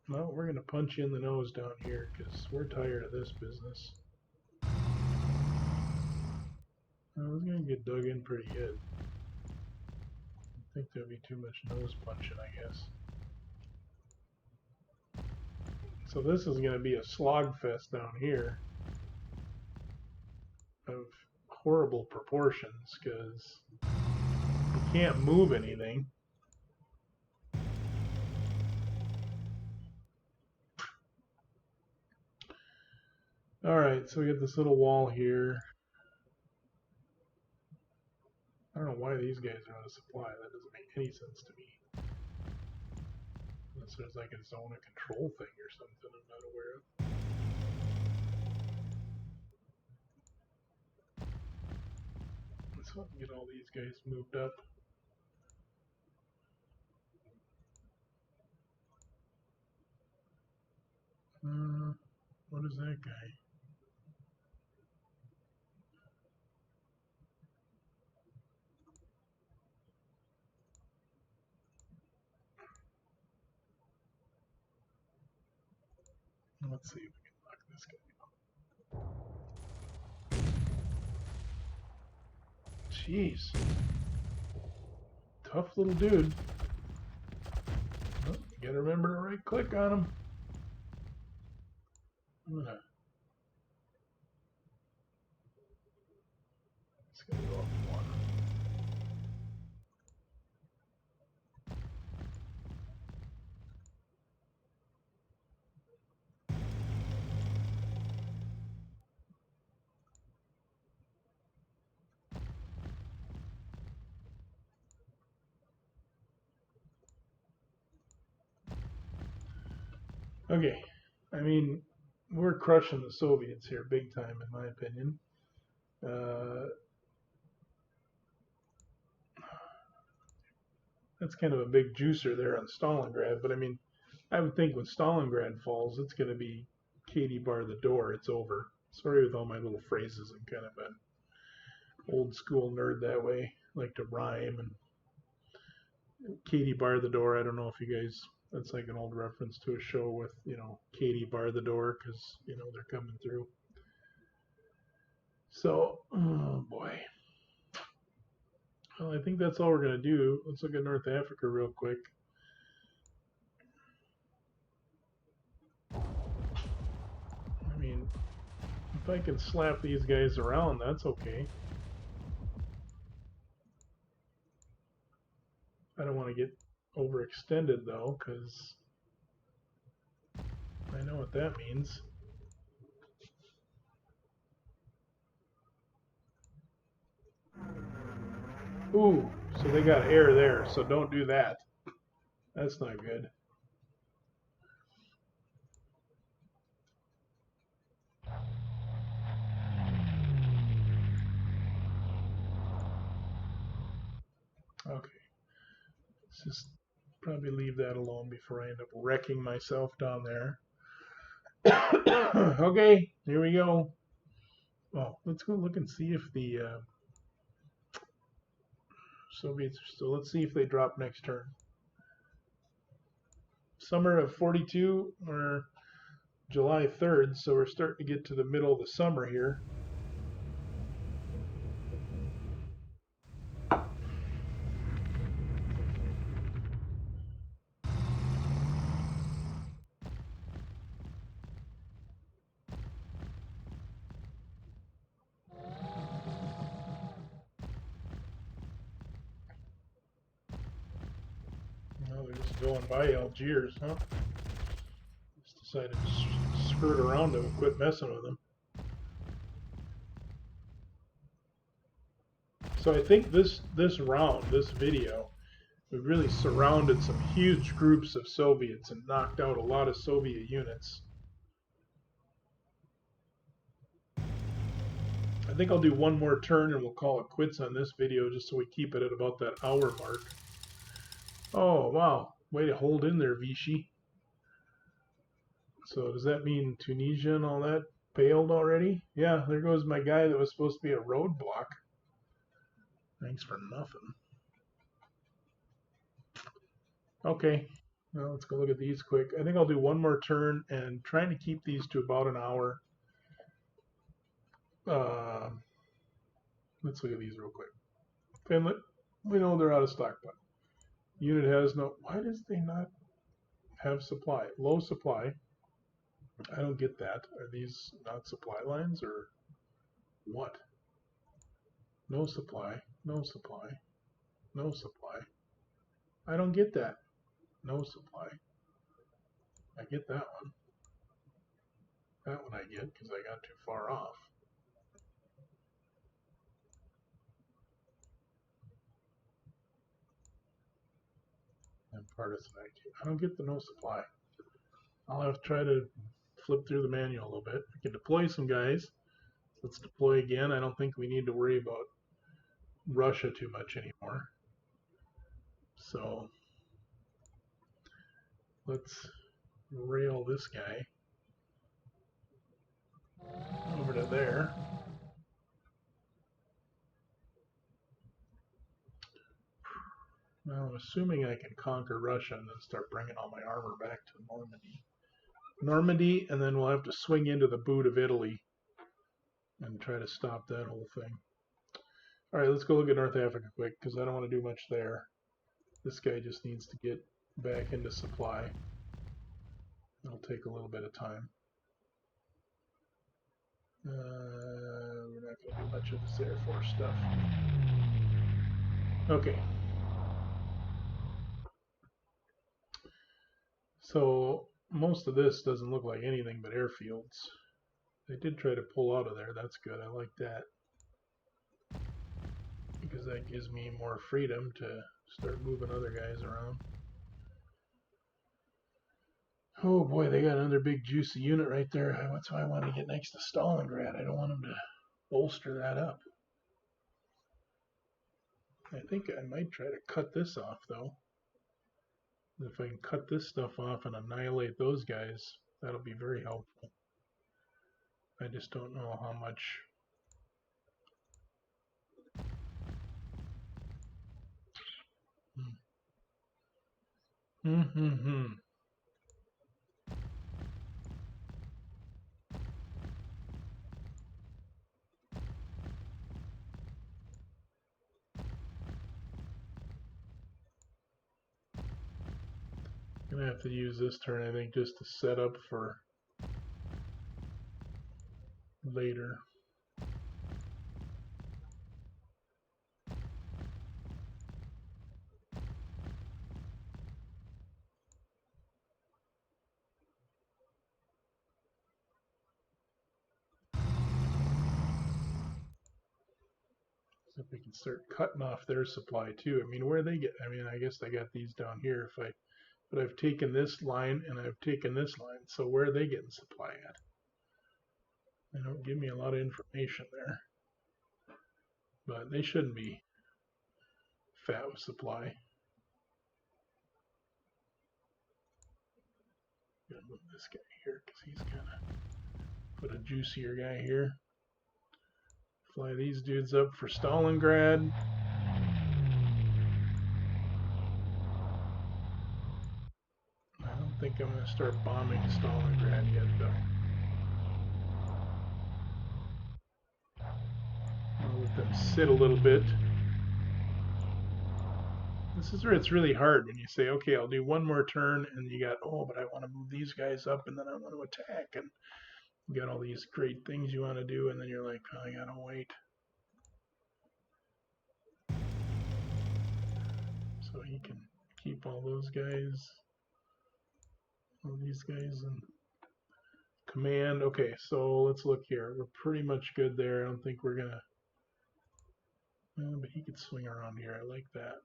Well, we're going to punch you in the nose down here because we're tired of this business. I was going to get dug in pretty good. think there'd be too much nose punching, I guess. So this is going to be a slog fest down here of horrible proportions because you can't move anything. All right, so we got this little wall here. I don't know why these guys are out of supply. That doesn't make any sense to me. Unless there's like a zone of control thing or something I'm not aware of. So I can get all these guys moved up. What is that guy? Let's see if we can knock this guy out. Jeez. Tough little dude. Oh, you gotta remember to right click on him. I'm gonna. It's gonna go up one. Okay, I mean, we're crushing the Soviets here big time, in my opinion. That's kind of a big juicer there on Stalingrad, but I mean, I would think when Stalingrad falls, it's going to be Katie bar the door, it's over. Sorry with all my little phrases, I'm kind of an old school nerd that way, like to rhyme. And Katie bar the door, I don't know if you guys, that's like an old reference to a show with, you know, Katie bar the door because, you know, they're coming through. So, oh boy. Well, I think that's all we're going to do. Let's look at North Africa real quick. I mean, if I can slap these guys around, that's okay. I don't want to get overextended though, because I know what that means. Ooh, so they got air there, so don't do that. That's not good. Okay, let's just probably leave that alone before I end up wrecking myself down there. Okay, here we go. Well, let's go look and see if the Soviets are still. Let's see if they drop next turn. Summer of 42 or July 3rd, so we're starting to get to the middle of the summer here. Well, they're just going by Algiers, huh? Just decided to skirt around them and quit messing with them. So I think this round, this video, we really surrounded some huge groups of Soviets and knocked out a lot of Soviet units. I think I'll do one more turn and we'll call it quits on this video just so we keep it at about that hour mark. Oh, wow. Way to hold in there, Vichy. So does that mean Tunisia and all that failed already? Yeah, there goes my guy that was supposed to be a roadblock. Thanks for nothing. Okay, well, let's go look at these quick. I think I'll do one more turn and trying to keep these to about an hour. Let's look at these real quick. Finland, we know they're out of stock, but Unit has no. Why does they not have supply? Low supply. I don't get that. Are these not supply lines or what? No supply. No supply. No supply. I don't get that. No supply. I get that one. That one I get because I got too far off. And partisan IT. I don't get the no supply. I'll have to try to flip through the manual a little bit. I can deploy some guys. Let's deploy again. I don't think we need to worry about Russia too much anymore. So let's rail this guy over to there. Well, I'm assuming I can conquer Russia and then start bringing all my armor back to Normandy, and then we'll have to swing into the boot of Italy and try to stop that whole thing. All right, let's go look at North Africa quick because I don't want to do much there. This guy just needs to get back into supply. It'll take a little bit of time. We're not going to do much of this Air Force stuff. Okay. So most of this doesn't look like anything but airfields. They did try to pull out of there. That's good. I like that. Because that gives me more freedom to start moving other guys around. Oh boy, they got another big juicy unit right there. That's why I wanted to get next to Stalingrad. I don't want them to bolster that up. I think I might try to cut this off though. If I can cut this stuff off and annihilate those guys, that'll be very helpful. I just don't know how much. I'm gonna have to use this turn, I think, just to set up for later. So if we can start cutting off their supply too. I mean, where they get, I mean, I guess I got these down here. But I've taken this line and I've taken this line. So where are they getting supply at? They don't give me a lot of information there. But they shouldn't be fat with supply. I'm gonna move this guy here because he's gonna put a juicier guy here. Fly these dudes up for Stalingrad. I don't think I'm going to start bombing Stalingrad yet, though. I'll let them sit a little bit. This is where it's really hard when you say, okay, I'll do one more turn, and you got, oh, but I want to move these guys up, and then I want to attack, and you got all these great things you want to do, and then you're like, oh, I got to wait. So you can keep all those guys, all these guys in command. Okay, so let's look here. We're pretty much good there. I don't think we're going to, well, but he could swing around here. I like that.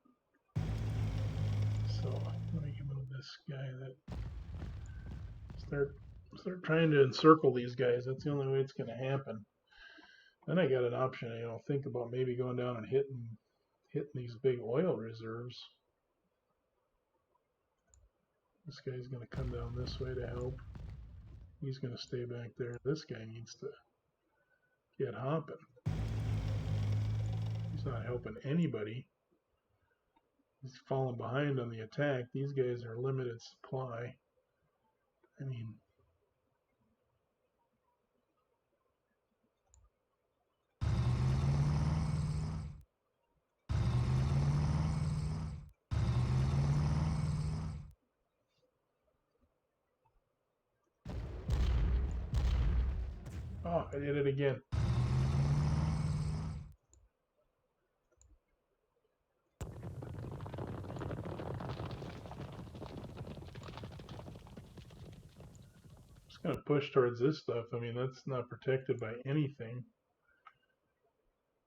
So let me move this guy. That start trying to encircle these guys. That's the only way it's going to happen. Then I got an option. Think about maybe going down and hitting these big oil reserves. This guy's going to come down this way to help. He's going to stay back there. This guy needs to get hopping. He's not helping anybody. He's falling behind on the attack. These guys are limited supply. I mean, Oh, I did it again. Just gonna push towards this stuff. I mean, that's not protected by anything.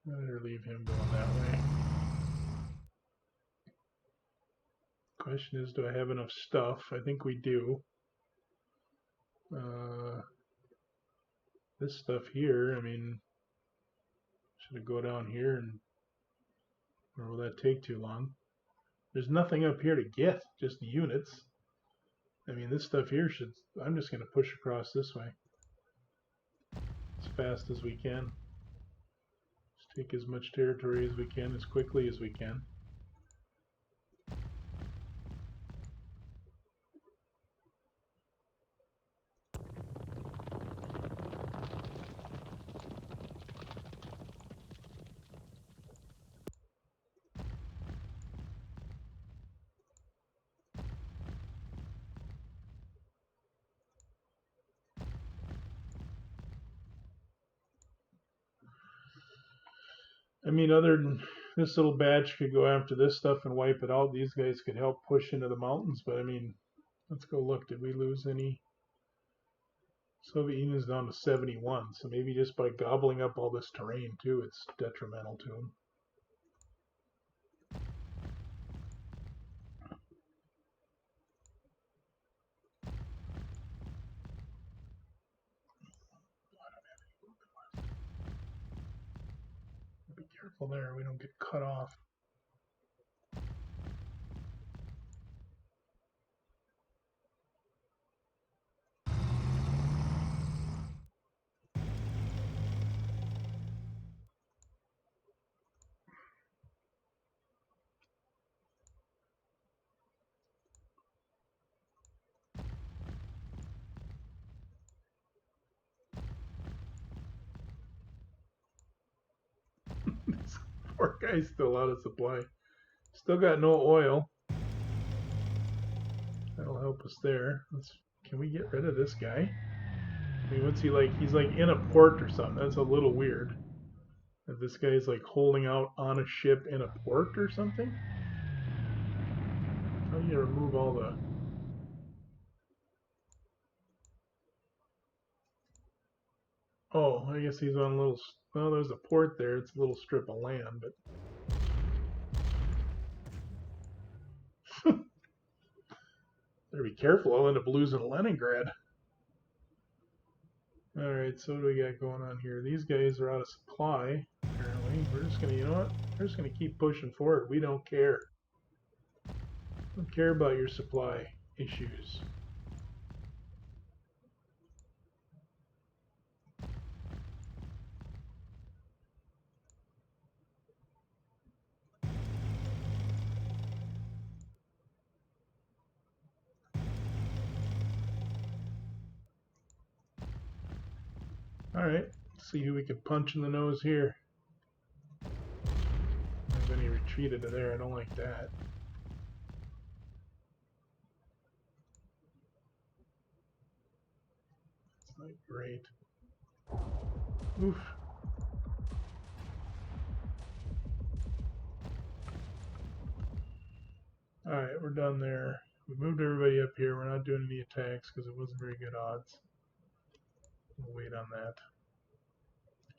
I better leave him going that way. Question is, do I have enough stuff? I think we do. This stuff here, I mean, should it go down here and, or will that take too long? There's nothing up here to get, just units. I mean, this stuff here should, I'm just going to push across this way as fast as we can. Just take as much territory as we can, as quickly as we can. I mean, other than this little batch could go after this stuff and wipe it out. These guys could help push into the mountains, but I mean, let's go look. Did we lose any? Soviet Union's down to 71, so maybe just by gobbling up all this terrain too, it's detrimental to them. Be careful there, we don't get cut off. This poor guy's still out of supply. Still got no oil. That'll help us there. Can we get rid of this guy? I mean, what's he like? He's like in a port or something. That's a little weird. That this guy's like holding out on a ship in a port or something? How do you remove all the... Oh, I guess he's on a little... Well, there's a port there. It's a little strip of land, but... Better be careful. I'll end up losing Leningrad. Alright, so what do we got going on here? These guys are out of supply, apparently. We're just gonna, you know what? We're just gonna keep pushing forward. We don't care. Don't care about your supply issues. Alright, let's see who we can punch in the nose here. And then he retreated to there. I don't like that. It's not great. Oof. Alright, we're done there. We moved everybody up here. We're not doing any attacks because it wasn't very good odds. We'll wait on that.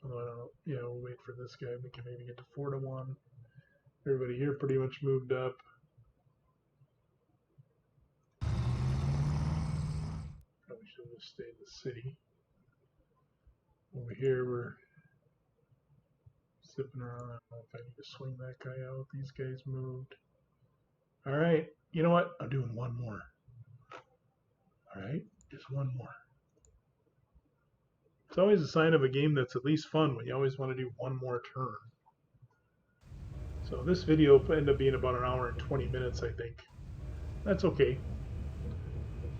Although I don't know. Yeah, we'll wait for this guy. We can maybe get to 4-1. Everybody here pretty much moved up. Probably should have stayed in the city. Over here we're zipping around. I don't know if I need to swing that guy out. These guys moved. Alright, you know what? I'm doing one more. Alright, just one more. It's always a sign of a game that's at least fun when you always want to do one more turn. So this video will end up being about 1 hour and 20 minutes, I think. That's okay.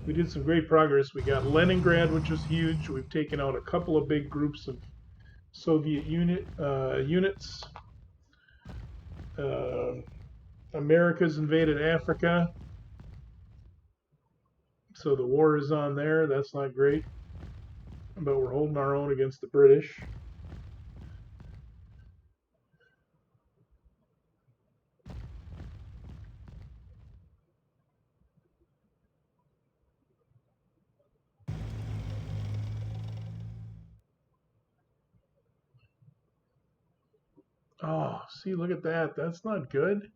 We did some great progress. We got Leningrad, which was huge. We've taken out a couple of big groups of Soviet units. America's invaded Africa. So the war is on there. That's not great. but we're holding our own against the British. Oh, see, look at that. That's not good.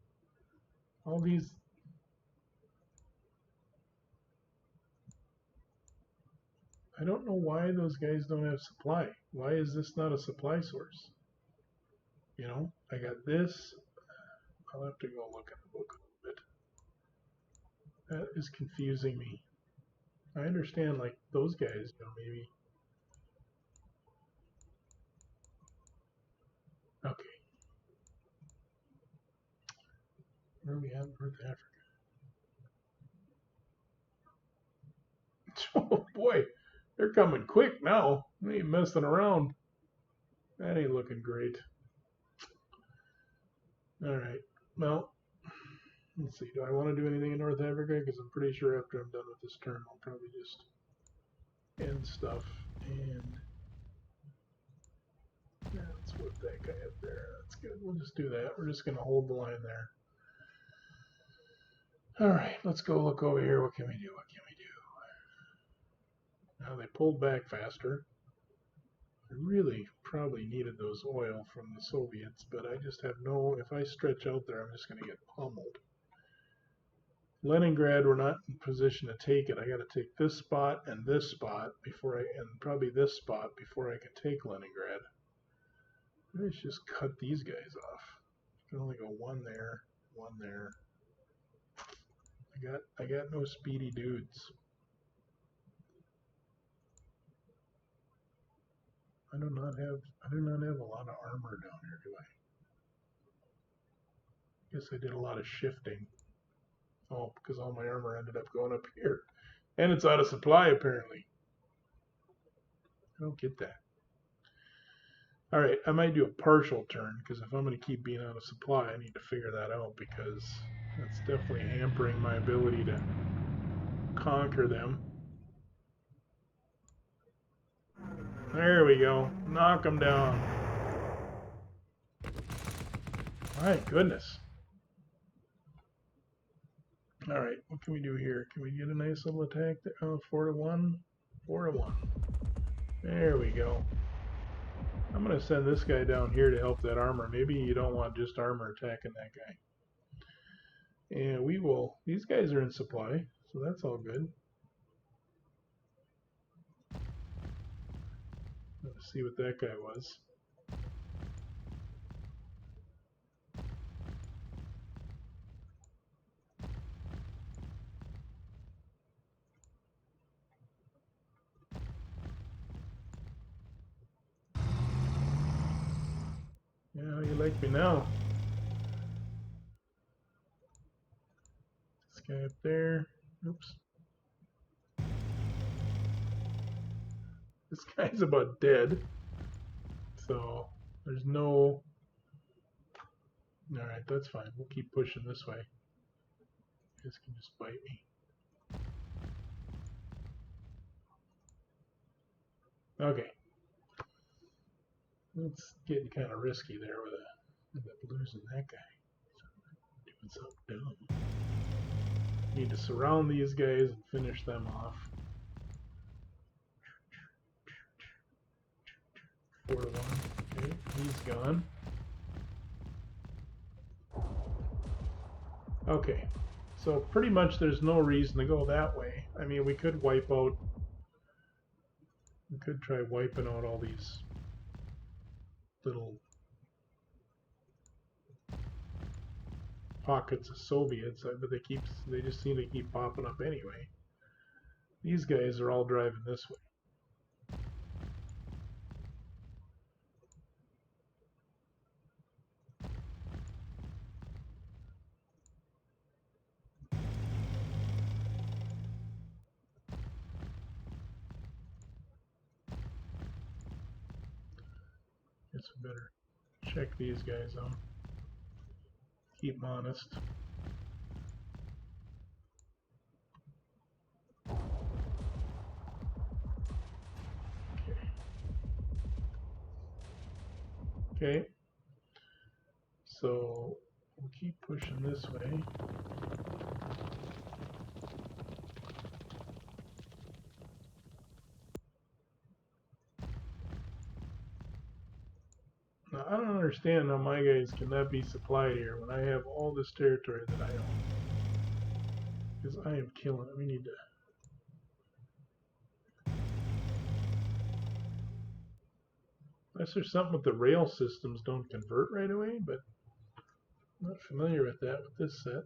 All these. I don't know why those guys don't have supply. Why is this not a supply source? You know, I got this. I'll have to go look at the book a little bit. That is confusing me. I understand, like, those guys, you know, maybe. Okay. Where are we at? North Africa. Oh boy, they're coming quick now. They ain't messing around. That ain't looking great. All right. Well, let's see. Do I want to do anything in North Africa? Because I'm pretty sure after I'm done with this turn, I'll probably just end stuff. And let's whip that guy up there. That's good. We'll just do that. We're just going to hold the line there. All right. Let's go look over here. What can we do? What can we do? Now they pulled back faster. I really probably needed those oil from the Soviets, but I just have no. If I stretch out there, I'm just going to get pummeled. Leningrad, we're not in position to take it. I got to take this spot and before and probably this spot before I can take Leningrad. Let's just cut these guys off. I can only go one there, one there. I got no speedy dudes. I do not have a lot of armor down here, do I? Guess I did a lot of shifting. Oh, because all my armor ended up going up here. And it's out of supply, apparently. I don't get that. All right, I might do a partial turn, because if I'm going to keep being out of supply, I need to figure that out, because that's definitely hampering my ability to conquer them. There we go. Knock them down. My goodness. All right, what can we do here? Can we get a nice little attack there? Oh, 4-1. 4-1. There we go. I'm going to send this guy down here to help that armor. Maybe you don't want just armor attacking that guy. And we will. These guys are in supply, so that's all good. Let's see what that guy was. Yeah, you like me now. This guy up there. Oops. This guy's about dead. So there's no. Alright, that's fine. We'll keep pushing this way. This can just bite me. Okay. It's getting kind of risky there with losing that guy. Doing something dumb. Need to surround these guys and finish them off. 4-1. Okay, he's gone. Okay, so pretty much there's no reason to go that way. I mean, we could wipe out. We could try wiping out all these little pockets of Soviets, but they just seem to keep popping up anyway. These guys are all driving this way. Guess we better check these guys out. Keep them honest. Okay. Okay. So we'll keep pushing this way. Now, I don't understand how my guys cannot be supplied here when I have all this territory that I own. Because I am killing it. We need to... Unless there's something with the rail systems don't convert right away, but I'm not familiar with that with this set.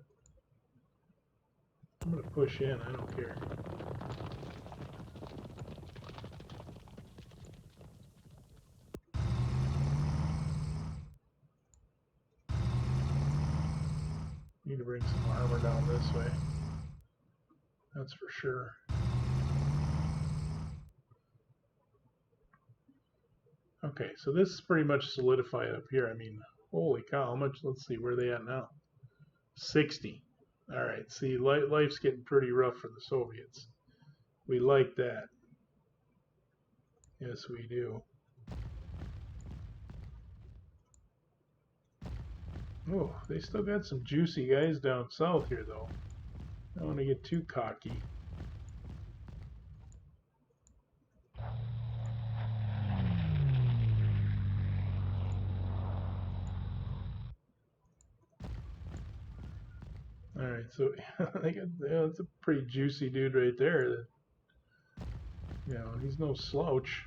I'm going to push in. I don't care. Need to bring some armor down this way. That's for sure. Okay, so this is pretty much solidified up here. I mean, holy cow, how much? Let's see, where are they at now? 60. All right, see, life's getting pretty rough for the Soviets. We like that. Yes, we do. Oh, they still got some juicy guys down south here, though. I don't want to get too cocky. All right, so that's a pretty juicy dude right there. That, you know, he's no slouch.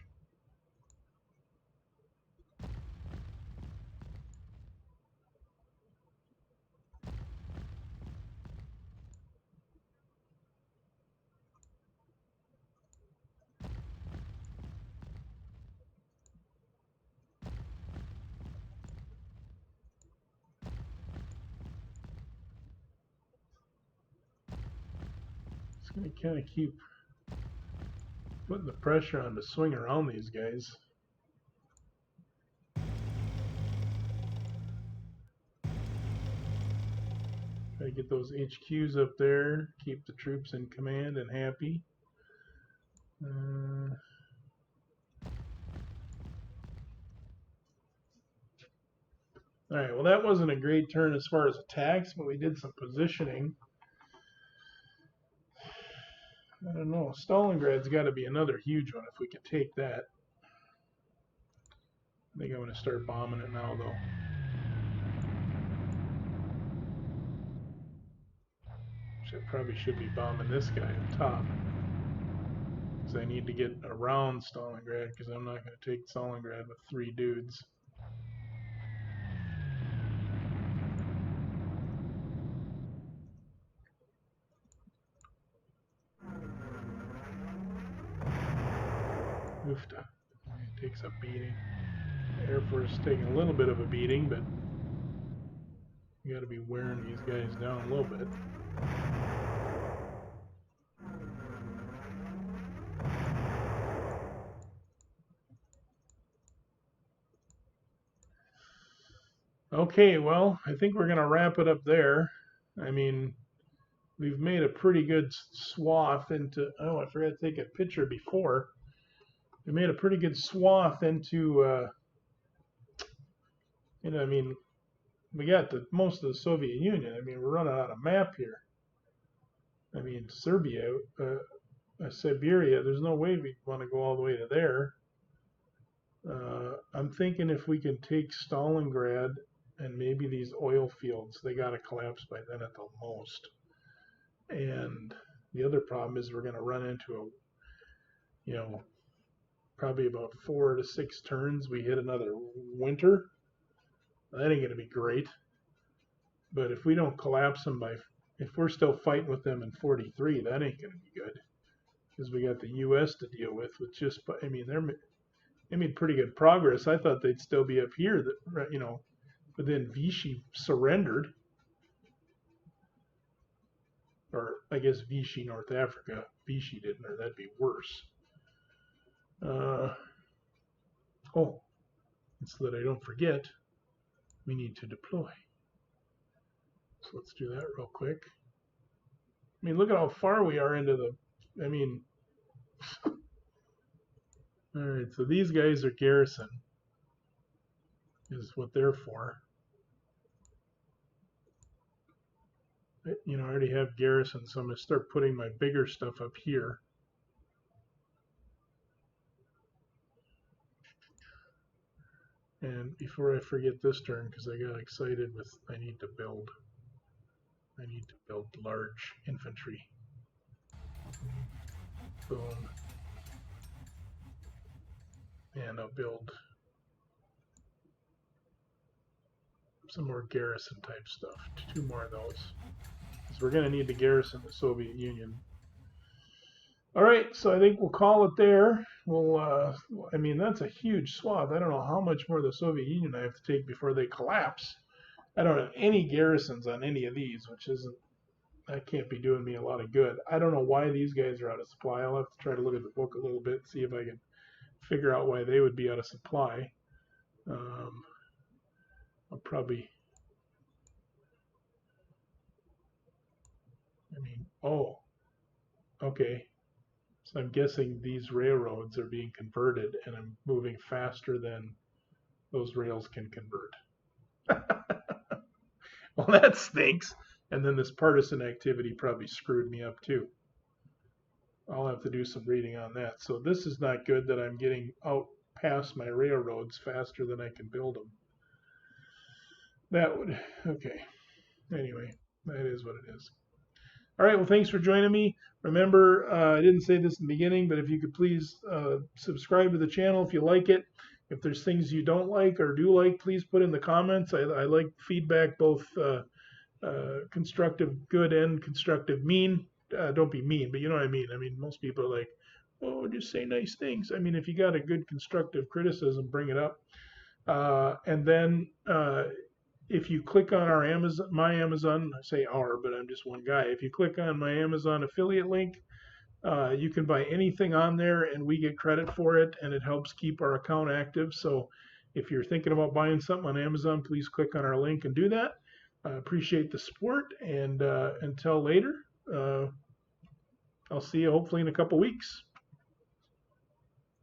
It's going to kind of keep putting the pressure on to swing around these guys. Try to get those HQs up there, keep the troops in command and happy. Alright, well that wasn't a great turn as far as attacks, but we did some positioning. I don't know, Stalingrad's got to be another huge one if we can take that. I think I'm going to start bombing it now, though. I probably should be bombing this guy up top. Because I need to get around Stalingrad, because I'm not going to take Stalingrad with 3 dudes. Oofta. It takes a beating. The Air Force is taking a little bit of a beating, but you got to be wearing these guys down a little bit. Okay, well, I think we're going to wrap it up there. I mean, we've made a pretty good swath into... Oh, I forgot to take a picture before. We made a pretty good swath into... you know, I mean, we got most of the Soviet Union. I mean, we're running out of map here. I mean, Serbia, Siberia, there's no way we want to go all the way to there. I'm thinking if we can take Stalingrad and maybe these oil fields, they got to collapse by then at the most. And the other problem is we're going to run into a, you know, probably about 4 to 6 turns. We hit another winter. That ain't going to be great. But if we don't collapse them by, if we're still fighting with them in 43, that ain't going to be good. Because we got the U.S. to deal with just, I mean, they made pretty good progress. I thought they'd still be up here, that, you know, but then Vichy surrendered. Or I guess Vichy, North Africa. Vichy didn't, or that'd be worse. Oh, and so that I don't forget, we need to deploy. So let's do that real quick. I mean, look at how far we are into the, I mean, all right, so these guys are garrison. is what they're for. You know, I already have garrison, so I'm going to start putting my bigger stuff up here. And before I forget this turn, because I got excited with, I need to build large infantry. Boom. And I'll build some more garrison type stuff. 2 more of those. Because we're going to need to garrison the Soviet Union. All right, so I think we'll call it there. We'll, I mean, that's a huge swath. I don't know how much more the Soviet Union I have to take before they collapse. I don't have any garrisons on any of these, which isn't, that can't be doing me a lot of good. I don't know why these guys are out of supply. I'll have to try to look at the book a little bit, see if I can figure out why they would be out of supply. I'll probably, I mean, oh, okay. So I'm guessing these railroads are being converted and I'm moving faster than those rails can convert. Well, that stinks. And then this partisan activity probably screwed me up too. I'll have to do some reading on that. So this is not good that I'm getting out past my railroads faster than I can build them. That would, okay. Anyway, that is what it is. All right, well, thanks for joining me. Remember, I didn't say this in the beginning, but if you could please subscribe to the channel if you like it. If there's things you don't like or do like, please put in the comments. I like feedback, both constructive good and constructive mean. Don't be mean, but you know what I mean. I mean, most people are like, oh, just say nice things. I mean, if you got a good constructive criticism, bring it up. And then if you click on our Amazon, my Amazon, I say our, but I'm just one guy. If you click on my Amazon affiliate link, you can buy anything on there and we get credit for it, and it helps keep our account active. So if you're thinking about buying something on Amazon, please click on our link and do that. Appreciate the support, and until later, I'll see you hopefully in a couple weeks.